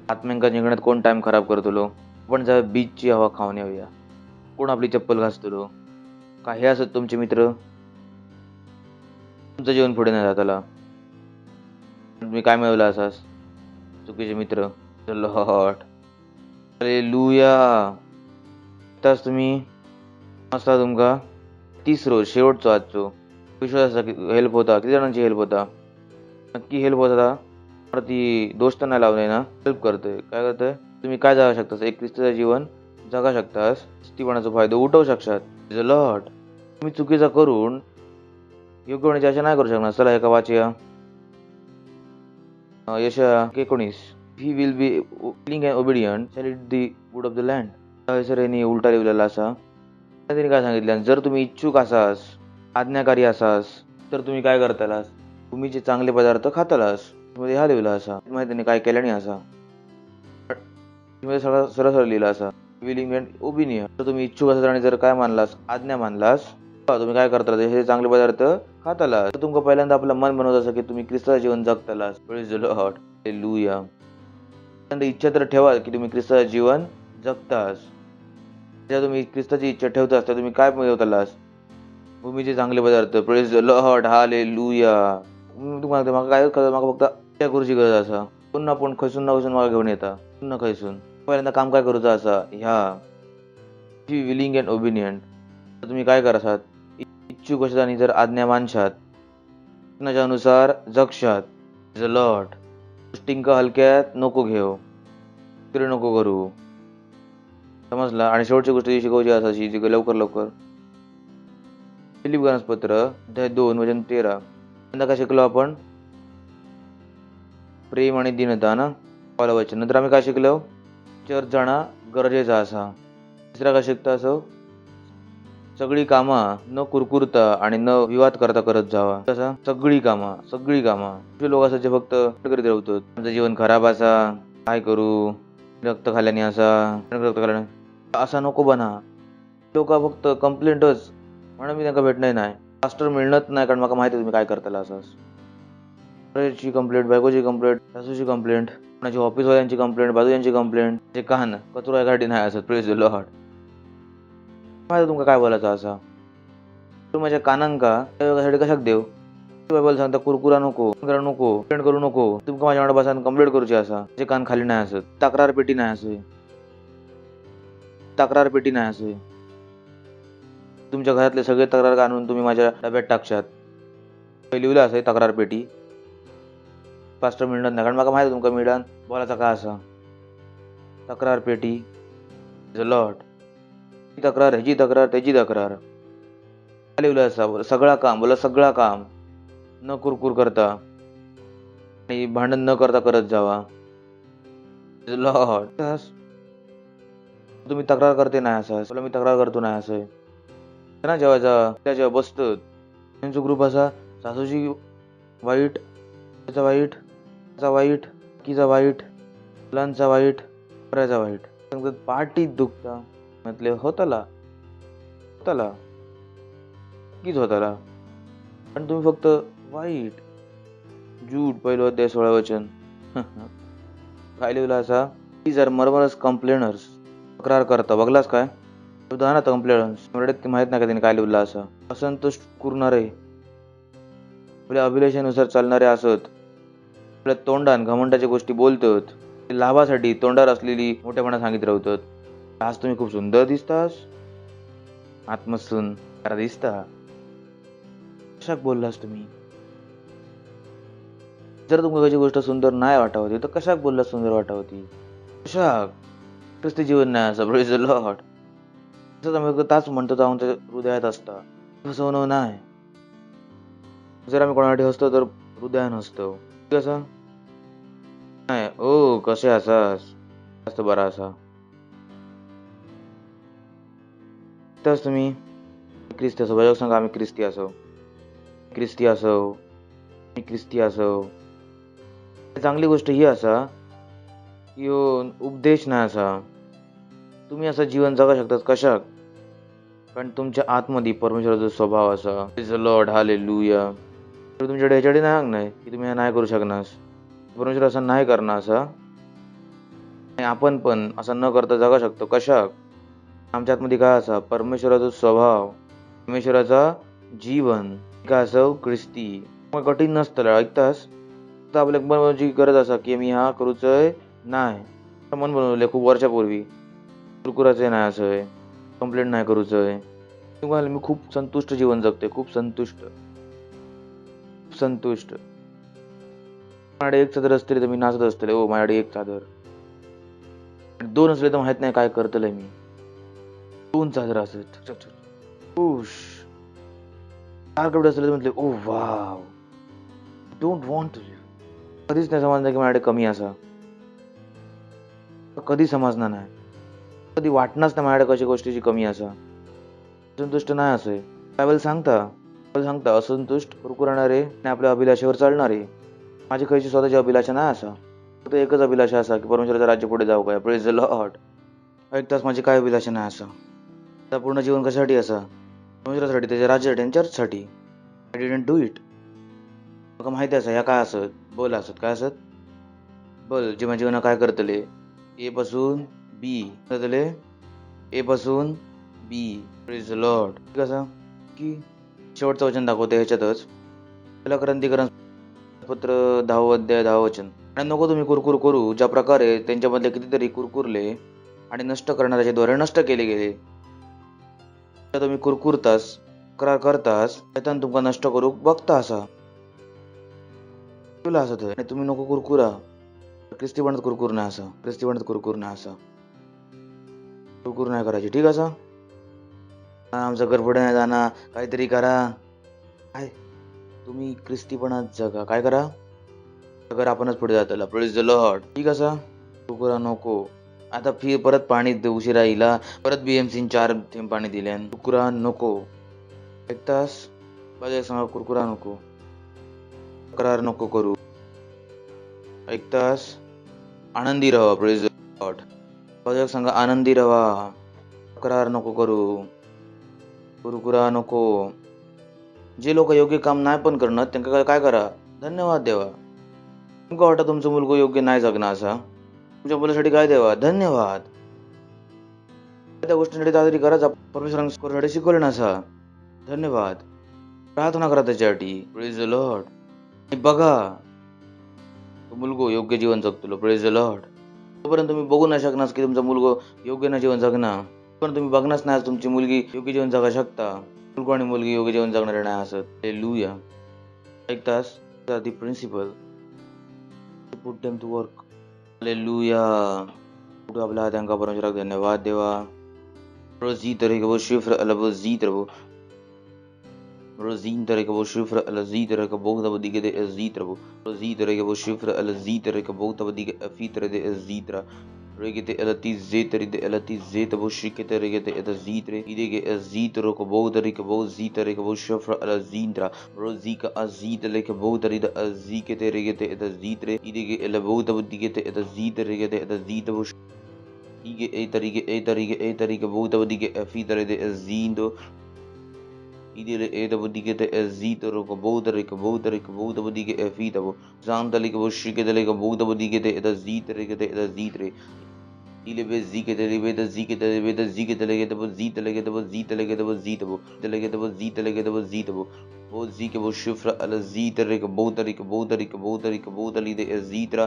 आत्म्यांका जिंकण्यात कोण टाइम खराब करतो. आपण जाऊया बीचची हवा खाऊन येऊया. कोण आपली चप्पल घासतो का हे असत तुमचे मित्र. तुमचं जीवन पुढे नाही जाताला. तुम्ही काय मिळवला असास चुकीचे मित्र. Lord hallelujah. त्याच तुम्ही असता तुमका 30 रोज शेवटचो आजचो विश्वासाचा हेल्प होता. किती जणांची हेल्प होता नक्की हेल्प होता. ती दोष तर नाही लावले ना हेल्प करतोय. काय करतोय तुम्ही काय जगा शकतास एक ख्रिस्ताचं जीवन जगा शकतास. स्त्रीपणाचा फायदा उठवू शकतात. लॉर्ड तुम्ही चुकीचा करून योग्य होण्याची आशा नाही करू शकणार. चला एका वाचूया यशा 19, he will be willing and obedient shall it the good of the land. Sir यांनी उलटा लिहिलेला असा. त्यांनी काय सांगितलं, जर तुम्ही इच्छुक असास, आज्ञाकारी असास, तर तुम्ही काय करतालास, भूमीचे चांगले पदार्थ खातालास. मध्ये हा लिहिला असा. माहिती त्यांनी काय केलं नाही असा. मध्ये सगळं सरळ लिहिला असा, विलिंग अँड ओबिडियंट. तर तुम्ही इच्छुक असाल आणि जर काय मानलास, आज्ञा मानलास, तुम्ही काय करता, हे चांगले पदार्थ खाताला. तर तुमका पहिल्यांदा आपलं मन बनवत असं की तुम्ही ख्रिस्ताचं जीवन जगतालास. Praise the lord, hallelujah. पहिल्यांदा इच्छा तर ठेवा की तुम्ही ख्रिस्ताचं जीवन जगतास. जेव्हा तुम्ही ख्रिस्ताची इच्छा ठेवतास तर तुम्ही काय मिळवतालास, भूमीचे चांगले पदार्थ. Praise the lord, hallelujah. तुम्हाला माका काय करत, माका फक्त त्या गुरुची गरज असा. पुन्हा पण खैसून ना खैसून माका घेऊन येता, पुन्हा खैसून. पहिल्यांदा काम काय करूचा असा, ह्या विलिंग अँड ओबिडियंट. तुम्ही काय करासात, इच्छुक असात आणि जर आज्ञा मानशात, अनुसार जगशात. द लॉर्ड, गोष्टींका हलक्यात नको घेऊ, तिकडे नको करू. समजला. आणि शेवटची गोष्ट जी शिकवायची असायची, जी लवकर फिलिप पत्र अध्याय 2 वचन 13. नंतर काय शिकलो आपण, प्रेम आणि दीनता ना, पहिलं वचन. नंतर आम्ही काय शिकलो, चर्च जाणं गरजेचा असा. तिसरा काय शिकता असो, सगळी कामं न कुरकुरता आणि न विवाद करता करत जावा. कसा, सगळी कामं लोक असं जे फक्त करीत राहतो. आमचं जीवन खराब असा, काय करू, रक्त खाल्याने असा नको बना. लोक फक्त कंप्लेंटच म्हणून मी त्यांना भेटणार नाही, मास्टर मिळणच नाही, कारण मला माहिती तुम्ही काय करताला. असं ची कंप्लेंट, बायकोची कंप्लेंट, सासूची कंप्लेंट, कोणाची ऑफिसवाल्यांची कंप्लेंट, बाजूयांची कंप्लेंट, जे कान कचरा गाडी नाही असत. Praise the Lord. माहिती तुमका काय बोलायचं असा, तू माझ्या कानांका त्यासाठी कशाक देव. बायबल सांगता कुरकुरा नको, कंप्लेंट करू नको. तुमका माझ्या बसान कंप्लेंट करूची असा, जे कान खाली नाही असत. तक्रार पेटी नाही असे. तुमच्या घरातले सगळे तक्रार आणून तुम्ही माझ्या डब्यात टाकशात. लिहिलं असं तक्रार पेटी. पास्टर मिळणार नाही, कारण मला माहिती तुमका मिळणार बोलायचा काय असा. तक्रार पेटी, द लॉर्ड. तक्रार, ह्याची तक्रार, त्याची तक्रार. लिहिलं असा, सगळा काम न कुरकुर करता आणि भांडण न करता करत जावा. लॉर्ड, तुम्ही तक्रार करते नाही असं, तुला मी तक्रार करतो नाही असं ना. जेव्हा जेव्हा बसतो त्यांचा ग्रुप असा, सासूची वाईट, त्याचा वाईट, कीचा वाईट, मुलांचा वाईट, करायचा वाईट, सांगतात पाठीत दुखता. म्हटले होताला कीच होताला, पण तुम्ही फक्त वाईट. जूट 1 अध्याय 16 वचन. काय लिहिलं असा, दीज आर मर्मरस कंप्लेनर्स. तक्रार करता. बघलास काय ना, कंप्लेनर्स मराठीत माहित नाही का त्यांनी काय लिहिलं असं. असंतोष कुरणारे, आपल्या अभिलाषेनुसार चालणारे असत. आपल्या तोंडान घमंडाच्या गोष्टी बोलतात, लाभासाठी तोंडावर असलेली मोठेपणा सांगित राहतात. आज तुम्ही खूप सुंदर दिसतास, आत्मसून दिसता. कशाक बोललास तुम्ही. जर तुम्हाला काही गोष्ट सुंदर नाही वाटावती तर कशाक बोलला सुंदर वाटावती. कशाक, ख्रिस्ती जीवन नाही असं. Praise the Lord. तसंच आम्ही ताच म्हणतो तर आमच्या हृदयात असता, फसवणं नाही. जर आम्ही कोणासाठी हसतो तर हृदयान हसतो. कसं नाही, ओ कसे असास, जास्त बरा असा. तस तुम्ही ख्रिस्ती असो, बजाव सांगा आम्ही ख्रिस्ती असो. चांगली गोष्ट ही असा की उपदेश नाही असा. तुम्ही असं जीवन जगा शकतात. कशाक, कारण तुमच्या आतमध्ये परमेश्वराचा स्वभाव असा. Praise the lord, hallelujah. तुमच्याकडे ह्याच्याकडे नाही की तुम्ही नाही करू शकणार. परमेश्वर असं नाही करणार असा, आणि आपण पण असं न करता जगा शकतो. कशाक, आमच्या आतमध्ये काय असा, परमेश्वराचा स्वभाव, परमेश्वराचा जीवन काय असं ख्रिस्ती. मग कठीण नसतं. ऐकतास तर आपल्या बनवण्याची गरज असा की मी हा करूचंय नाही. मन बनवले खूप वर्षापूर्वी, कुरकुराचं नाही असं, कंप्लेंट नाही करूचंय. तुम्हाला मी खूप संतुष्ट जीवन जगते, खूप संतुष्ट. माझ्याकडे एक चादर असते तर मी नाचत असते. ओ माझ्याकडे एक चादर, 2 असले तर माहित नाही काय करतलंय मी. 2 चादर असत. 4 कपडे असले तर म्हटले oh wow, don't want to live. कधीच नाही समजणार की माझ्याकडे कमी असा, कधी समजणार नाही, कधी वाटणारच नाही माझ्याकडे कशा गोष्टीची कमी असा. असंतुष्ट नाही असे बायबल सांगता असंतुष्ट कुरकुरणारे आणि आपल्या अभिलाषेवर चालणारे. माझी खयची स्वतःची अभिलाषा नाही असा, फक्त एकच अभिलाषा असा की परमेश्वराचं राज्य पुढे जाऊ काय. Praise the Lord. एक तास माझी काय अभिलाषा नाही असा. आता पूर्ण जीवन कशासाठी असा, परमेश्वरासाठी, त्याच्या राज्यासाठी आणि चर्चसाठी. I didn't do it. तुका माहिती असा ह्या काय असत, बोल असत काय असत, बोल जे माझ्या जीवनात काय करतले. ए पासून बी करतले, ए पासून बी. Praise the Lord. कसं की शेवटचं वचन दाखवते ह्याच्यातच, पहिला क्रांतिकरण पत्र 10 अध्याय 10 वचन. आणि नको तुम्ही कुरकुर करू, ज्या प्रकारे त्यांच्यामधले कितीतरी कुरकुरले आणि नष्ट करणाऱ्याच्या द्वारे नष्ट केले गेले. तुम्ही कुरकुरतास, करार करतास, शैतान तुमका नष्ट करू बघता असा तुला असत. आणि तुम्ही नको कुरकुरा. ख्रिस्ती बनत कुरकुर नाही असा, ख्रिस्ती बनत कुरकुर नाही असा, कुरकुर नाही करायची. ठीक असा. आमचं घर पुढे नाही जाणार, काहीतरी करा. काय तुम्ही ख्रिस्तीपणात जगा, काय करा, अगर आपणच पुढे जाताला. Praise the Lord. ठीक असा. कुरकुरा नको. आता परत पाणी उशिरा येईला, परत BMC 4 थेंब पाणी दिले. कुरकुरा नको. एक तास बाजा सांगा, कुरकुरा नको, तक्रार नको करू. एक तास आनंदी राहा. Praise the Lord. बाजा सांगा, आनंदी राहा, तक्रार नको करू, कुरकुरा नको. जे लोक योग्य काम नाही पण करणार त्यांना काय करा, धन्यवाद देवा. तुमका वाटतं तुमचं मुलगा योग्य नाही जगणार असा, तुमच्या मुलासाठी काय देवा, धन्यवाद. त्या गोष्टींसाठी तातडी करा, परमेश्वरांसाठी शिकवलं नसा, धन्यवाद. प्रार्थना करा त्याच्यासाठी. Praise the Lord. आणि बघा तो मुलगा योग्य जीवन जगतो. Praise the Lord. तोपर्यंत तुम्ही बघू नाही शकणार की तुमचा मुलगा योग्य ना जीवन जगणार, पण तुम्ही बघणारच नाही तुमची मुलगी योग्य जीवन जगा शकता. मुलगा आणि मुलगी योग्य जीवन जगणारे नाही असत. हालेलुया. एक तास the principle put them to work. Hallelujah. कुठे आपला त्यांना परमेश्वराक धन्यवाद देवा. रोजी तरीके वो शिफ्र अलबो जी तरबो रोजी तरीके वो शिफ्र अल जी तरीके बहुत अब दिगे दे जी तरबो रोजी तरीके वो शिफ्र अल जी तरीके बहुत अब दिगे अफी तरह दे जी तरह regete elati zeteride elati zetabo shikete regete eta zitre idege zitro ko boudari ko bozitare ko shofra ala zintra rozika azite leke boudari da azikete regete eta zitre idege elabouta digete eta zitre regete eta zitabo ige etarige bouta dige afitare de azindo idele eta budigete azitro ko boudari ko bouta dige afitabo zantali ko shikete leke bouta budigete eta zitre regete eta zitre ile be zikete lebe da zikete lebe da zikete lege da zite lege da zite lege da zite bo lege da zite lege da zite bo वो zike वो shifra ala zitre ko boudari de azitra.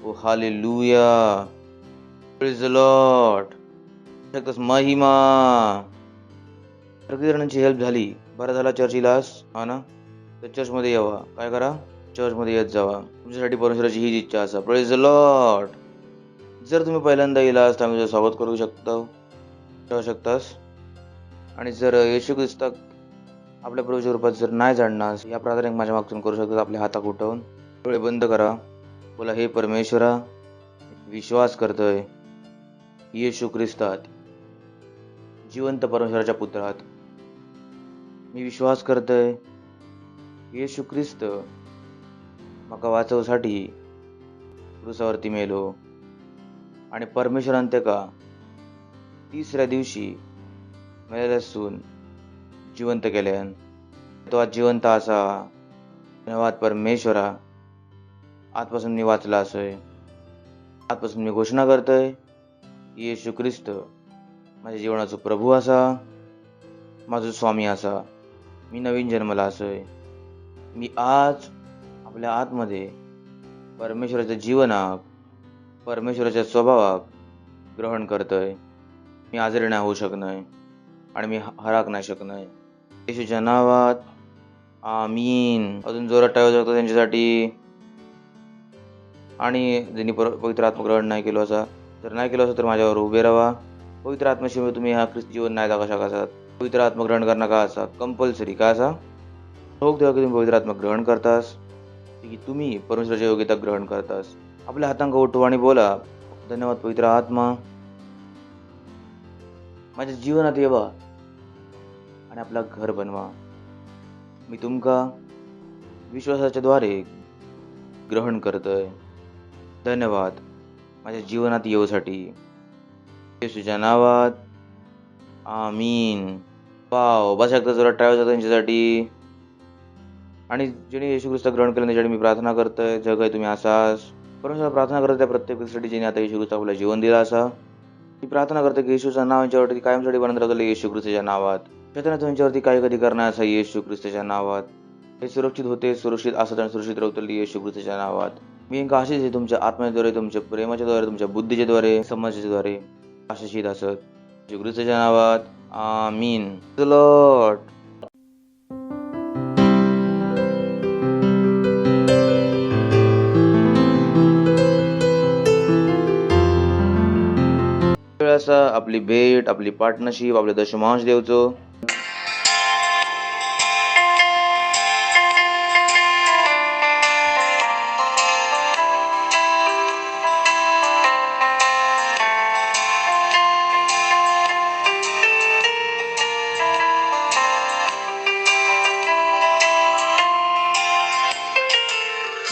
Oh hallelujah. Praise the Lord. शकतस महिमा. किती जणांची help झाली. बरं झाला church इलास, हा ना, तर चर्चमध्ये यावा. काय करा, चर्चमध्ये येत जावा. तुमच्यासाठी परमेश्वराची हीच इच्छा असा. Praise the Lord. जर तुम्ही पहिल्यांदा इलास तर आम्ही स्वागत करू शकतास. आणि जर येशू ख्रिस्ताक आपल्या प्रभूच्या रूपात जर नाही जाणणार, या प्रार्थना माझ्या मागतून करू शकतात. आपल्या हातात उठवून डोळे बंद करा. बोला, हे परमेश्वरा, विश्वास करतोय येशू ख्रिस्तात, जिवंत परमेश्वराच्या पुत्रात. मी विश्वास करतोय येशू ख्रिस्त म्हाका वाचवसाठी क्रूसावरती मेलो आणि परमेश्वरान तेका तिसऱ्या दिवशी मेल्यासून जिवंत केल्यान. तो आज जिवंत असा. धन्यवाद परमेश्वरा. आजपासून मी वाचला असोय. आजपासून मी घोषणा करतोय येशू ख्रिस्त माझ्या जीवनाचा प्रभू असा, माझा स्वामी असा. मी नवीन जन्मला असोय. मी आज आपल्या आतमध्ये परमेश्वराच्या जीवनाक, परमेश्वराच्या स्वभावाक ग्रहण करतोय. मी आजारी नाही होऊ शकणार आणि मी हराक नाही शकणार. येशूच्या नावात आमीन. अजून जोरात टाळू शकतो त्यांच्यासाठी. आणि ज्यांनी पवित्र आत्मा ग्रहण नाही केलो असा, जर नाही केलं असं तर माझ्यावर उभे राहा. पवित्र आत्म्याशिवाय तुम्ही हा ख्रिस्त जीवन नाही जगा शकासात. पवित्र आत्मा ग्रहण करणं का असा कंपल्सरी का असा. ठोक देवा की तुम्ही पवित्र आत्मा ग्रहण करतास. की तुम्ही परमेश्वराची योग्यता ग्रहण करतास. आपल्या हातांक उठवा आणि बोला, धन्यवाद पवित्र आत्मा, माझ्या जीवनात येवा आणि आपला घर बनवा. मी तुमका विश्वासाच्या द्वारे ग्रहण करतोय. धन्यवाद माझ्या जीवनात येऊसाठी. येशूच्या नावात आमीन. वाव, बस एकदा जरा ट्रॅव्हल जातो त्यांच्यासाठी. आणि जेणे येशू ख्रिस्त ग्रहण केलं त्याच्यासाठी मी प्रार्थना करतोय. जग आहे तुम्ही असाच परमेश्वर प्रार्थना करत त्या प्रत्येक व्यक्तीसाठी ज्याने आता येशू ख्रिस्त आपल्याला जीवन दिलं असा. मी प्रार्थना करतो की येशूचं नाव यांच्यावरती कायमसाठी बनत राहतं येशू ख्रिस्ताच्या नावात. शैतान त्यांच्यावरती काही कधी करणार असा येशू ख्रिस्ताच्या नावात. हे सुरक्षित होते, सुरक्षित असत आणि सुरक्षित राहतली येशू ख्रिस्ताच्या नावात. मी एक आशिष आहे तुमच्या आत्म्याद्वारे, तुमच्या प्रेमाच्या द्वारे, तुमच्या बुद्धीच्या द्वारे, समाजाच्या द्वारे आशिषित असत येशू ख्रिस्ताच्या नावात. आमीन. लॉर्ड. असा आपली भेट, आपली पार्टनरशिप, आपले दशमांश देवचो.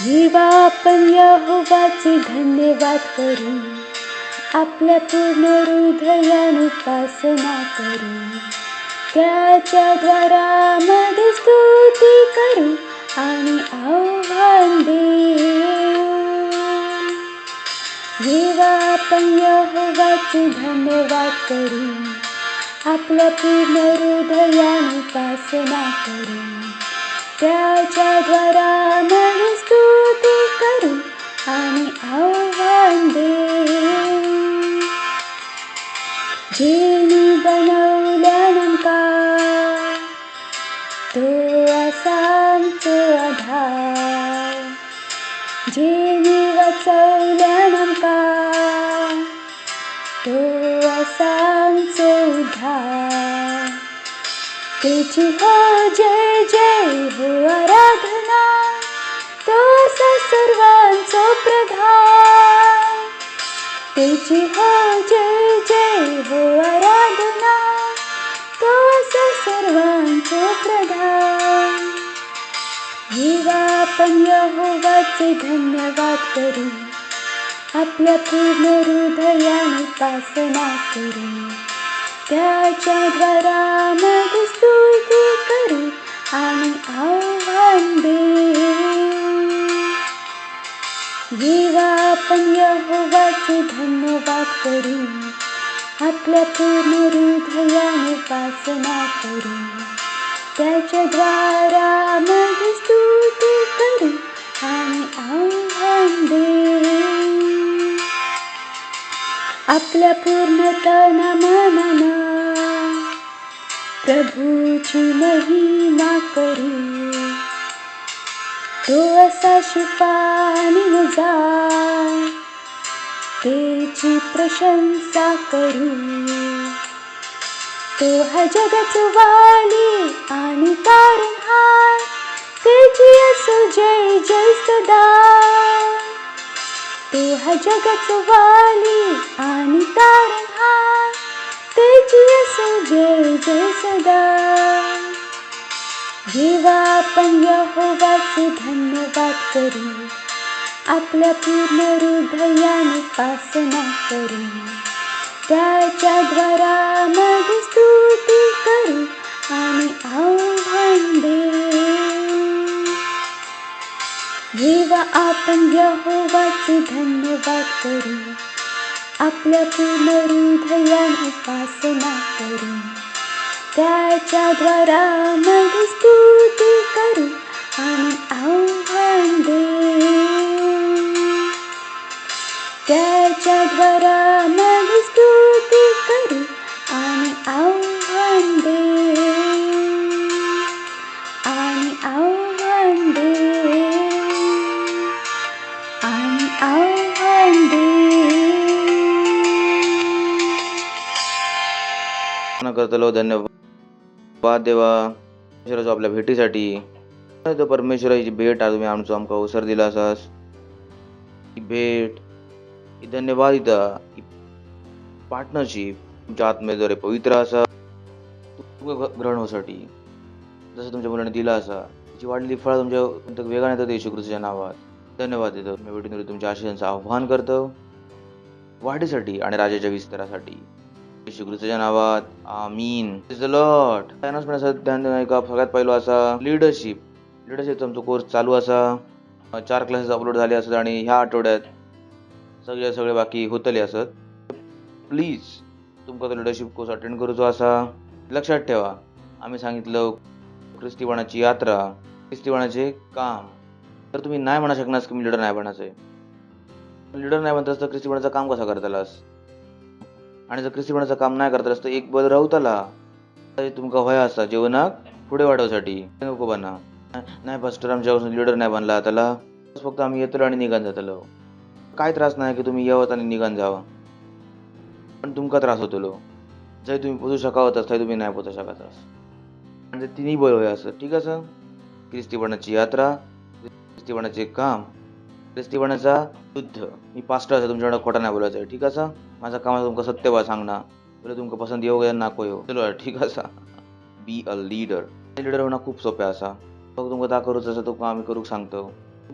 जेव्हा आपण यहोवाचे धन्यवाद करू, आपल्या पूर्ण हृदयाने उपासना करू, त्याच्या द्वारामध्ये स्तुती करू आणि आव्हान देऊ. जेव्हा आपण यहोवाचे धन्यवाद करू, आपल्या पूर्ण हृदयाने उपासना करू, त्याच्या द्वारामध्ये स्तुती करू आणि आव्हान देऊ. जेनी बनवल्या नमका तो असा आमचो आधार, जेनी वाचवल्या नमका तो असा आमचो उद्धार. त्याची हो जय जय हो आराधना, तो असा सर्वांचो प्रधान. त्याची हो जय जय हो आराधना, तो असा सर्वांचो प्रधान. जेव्हा आपण यहोवाचे धन्यवाद करू, आपल्या पूर्ण हृदयाने उपासना करू, त्याच्या द्वारामध्ये स्तुती करू आणि आव्हान देऊ. जेव्हा आपण यहोवाचे धन्यवाद करू, आपल्या पूर्ण हृदयाने उपासना करू, त्याच्या द्वारामध्ये स्तुती करू आणि आव्हान देऊ. आपल्या पूर्ण तन मनानं प्रभूची महिमा करू, तो असा शिपा आणि उजार, त्याची प्रशंसा करू. तो हा जगाचा वाली आणि तारणहार, त्याची असो जय जय सदा. तो हा जगाचा वाली आणि तारणहार, त्याची असो जय जय सदा. जेव्हा आपण यहोवाचे धन्यवाद करू, आपल्या पूर्ण हृदयाने उपासना करू, त्याच्या द्वारामध्ये स्तुती करू आणि आव्हान देऊ. जेव्हा आपण यहोवाचे धन्यवाद करू, आपल्या पूर्ण हृदयाने उपासना करू, त्याच्या द्वारामध्ये स्तुती करू आणि आव्हान देऊ. त्याच्या द्वारामध्ये स्तुती करू आणि आव्हान देऊ आणि आव्हान देऊ आणि आव्हान देऊ. करतलो. धन्यवाद देवा आपल्या भेटीसाठी. तर परमेश्वराची भेट आज तुम्ही आमचो आमकां अवसर दिला आसास. ही भेट, ही धन्यवाद दिता, ही पार्टनरशिप तुमच्या आत्म्याद्वारे पवित्र आसा तुमकां ग्रहण होसाठी जसं तुमच्या मुलांनी दिला असा त्याची वाढलेली फळं तुमच्या वेगाने येतात येशू ख्रिस्ताच्या नावात. धन्यवाद देतो. मी भेटून तुमच्या आशीर्वादांचं आव्हान करतो वाढीसाठी आणि राजाच्या विस्तारासाठी येशू ख्रिस्ताच्या नावात. आमीन. Praise the Lord. अनाउन्समेंट ध्यान देऊन ऐका. सगळ्यात पहिलं असा लिडरशिपचा आमचो कोर्स चालू असा. 4 क्लासेस अपलोड झाले असत आणि ह्या आठवड्यात सगळे बाकी होतले असत. प्लीज तुमकां तो लिडरशिप कोर्स अटेंड करूचो असा. लक्षात ठेवा आम्ही सांगितलं ख्रिस्तीपणाची यात्रा, ख्रिस्तीपणाचे काम. तर तुम्ही नाही म्हणा शकणार की मी लीडर नाही बनायचंय. लीडर नाही बनतास तर ख्रिस्तीपणाचं काम कसं करतालास. आणि जर ख्रिस्तीपणाचं काम नाही करतालास तर एक बदल राहताला तुमका व्हया असता जीवनाक पुढे वाढवसाठी. नको बना. नाही पास्टर आमच्यापासून लीडर नाही बनला त्याला फक्त आम्ही येतलो आणि निघान जातलो. काय त्रास नाही की तुम्ही येवत आणि निघान जावा पण तुमका त्रास होतलो. जर तुम्ही पोचू शकावतास थंय तुम्ही नाही पोचू शकतास. म्हणजे तिन्ही बळ होय असं. ठीक आहे सर. ख्रिस्तीपणाची यात्रा, ख्रिस्तीपणाचे काम, ख्रिस्तीपणाचा युद्ध. मी पास्टर असं तुमच्याकडे खोटा नाही बोलायचं आहे. ठीक आहे सर. माझं काम आहे तुमका सत्य बा सांगणार. बरं तुमका पसंत येऊ या नाको येऊ चलो. ठीक आहे sir. Be a leader. Leader होणं खूप सोपं असा. मग तुमका ता करूच असं तुमका आम्ही करूक सांगतो.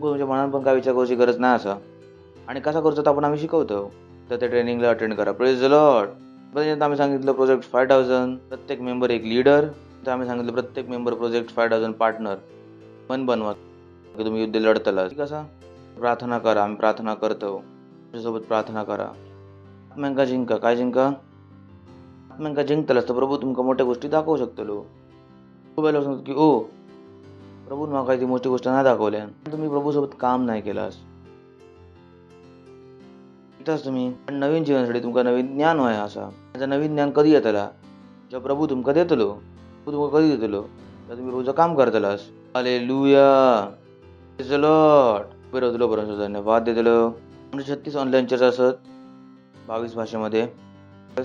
तुमच्या मनात पण काय विचार करूची गरज नाही असा. आणि कसा करूचा तर आपण आम्ही शिकवतो. तर त्या ट्रेनिंगला अटेंड करा. Praise the Lord. पर्यंत आम्ही सांगितलं प्रोजेक्ट 5000 प्रत्येक मेंबर एक लीडर. तर आम्ही सांगितलं प्रत्येक मेंबर प्रोजेक्ट 5000 पार्टनर मन बनवा की तुम्ही युद्ध लढताला. ठीक आहे. प्रार्थना करा. आम्ही प्रार्थना करतो. तुझ्यासोबत प्रार्थना करा. आत्म्यांका जिंका. काय जिंका. आत्म्यांका जिंकतालास तर प्रभू तुमका मोठ्या गोष्टी दाखवू शकतलो. मोबाईलवर सांगतो की ओ प्रभू मला काही ती मोठी गोष्ट नाही दाखवल्या. तुम्ही प्रभूसोबत काम नाही केलास इथंच तुम्ही नवीन जीवनासाठी तुमका नवीन ज्ञान व्हाय असा. त्याचं नवीन ज्ञान कधी येतला जेव्हा प्रभू तुमका देतलो. तुमका कधी देतलो तर तुम्ही रोज काम करतलास. हालेलुया. Praise the Lord. बरं परमेश्वर धन्यवाद देतलो. म्हणजे 36 ऑनलाईन चर्च असत 22 भाषेमध्ये.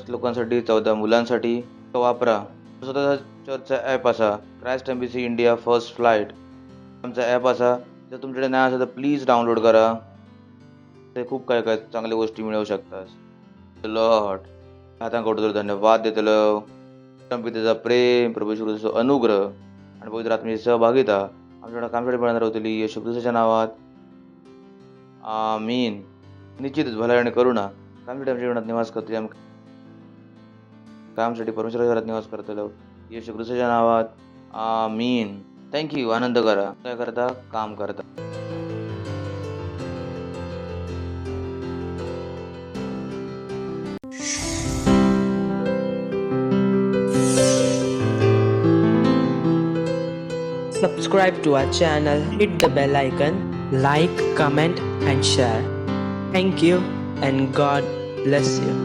लोकांसाठी 14 मुलांसाठी वापरा. स्वतःचा चर्चचा ॲप असा Christ embassy India first flight आमचा ॲप असा. जर तुमच्याकडे नाही असेल तर प्लीज डाउनलोड करा. ते खूप काय चांगल्या गोष्टी मिळवू शकतात. लॉर्ड हातांकडून धन्यवाद देतलो. पितेचा प्रेम, प्रभू येशू ख्रिस्ताचा अनुग्रह आणि पवित्र आत्म्याची सहभागिता आमच्याकडे कामसाठी मिळणार होती येशू ख्रिस्ताच्या नावात. आमीन. निश्चितच भला आणि करुणा कामसाठी आमच्या जीवनात निवास करते. कामसाठी परमेश्वराच्या घरात निवास करतलो येशू ख्रिस्ताच्या नावात. आमीन. थँक्यू. आनंद करा. काय करता. काम करता. Subscribe to our channel, hit the bell icon, like, comment and share. Thank you and God bless you.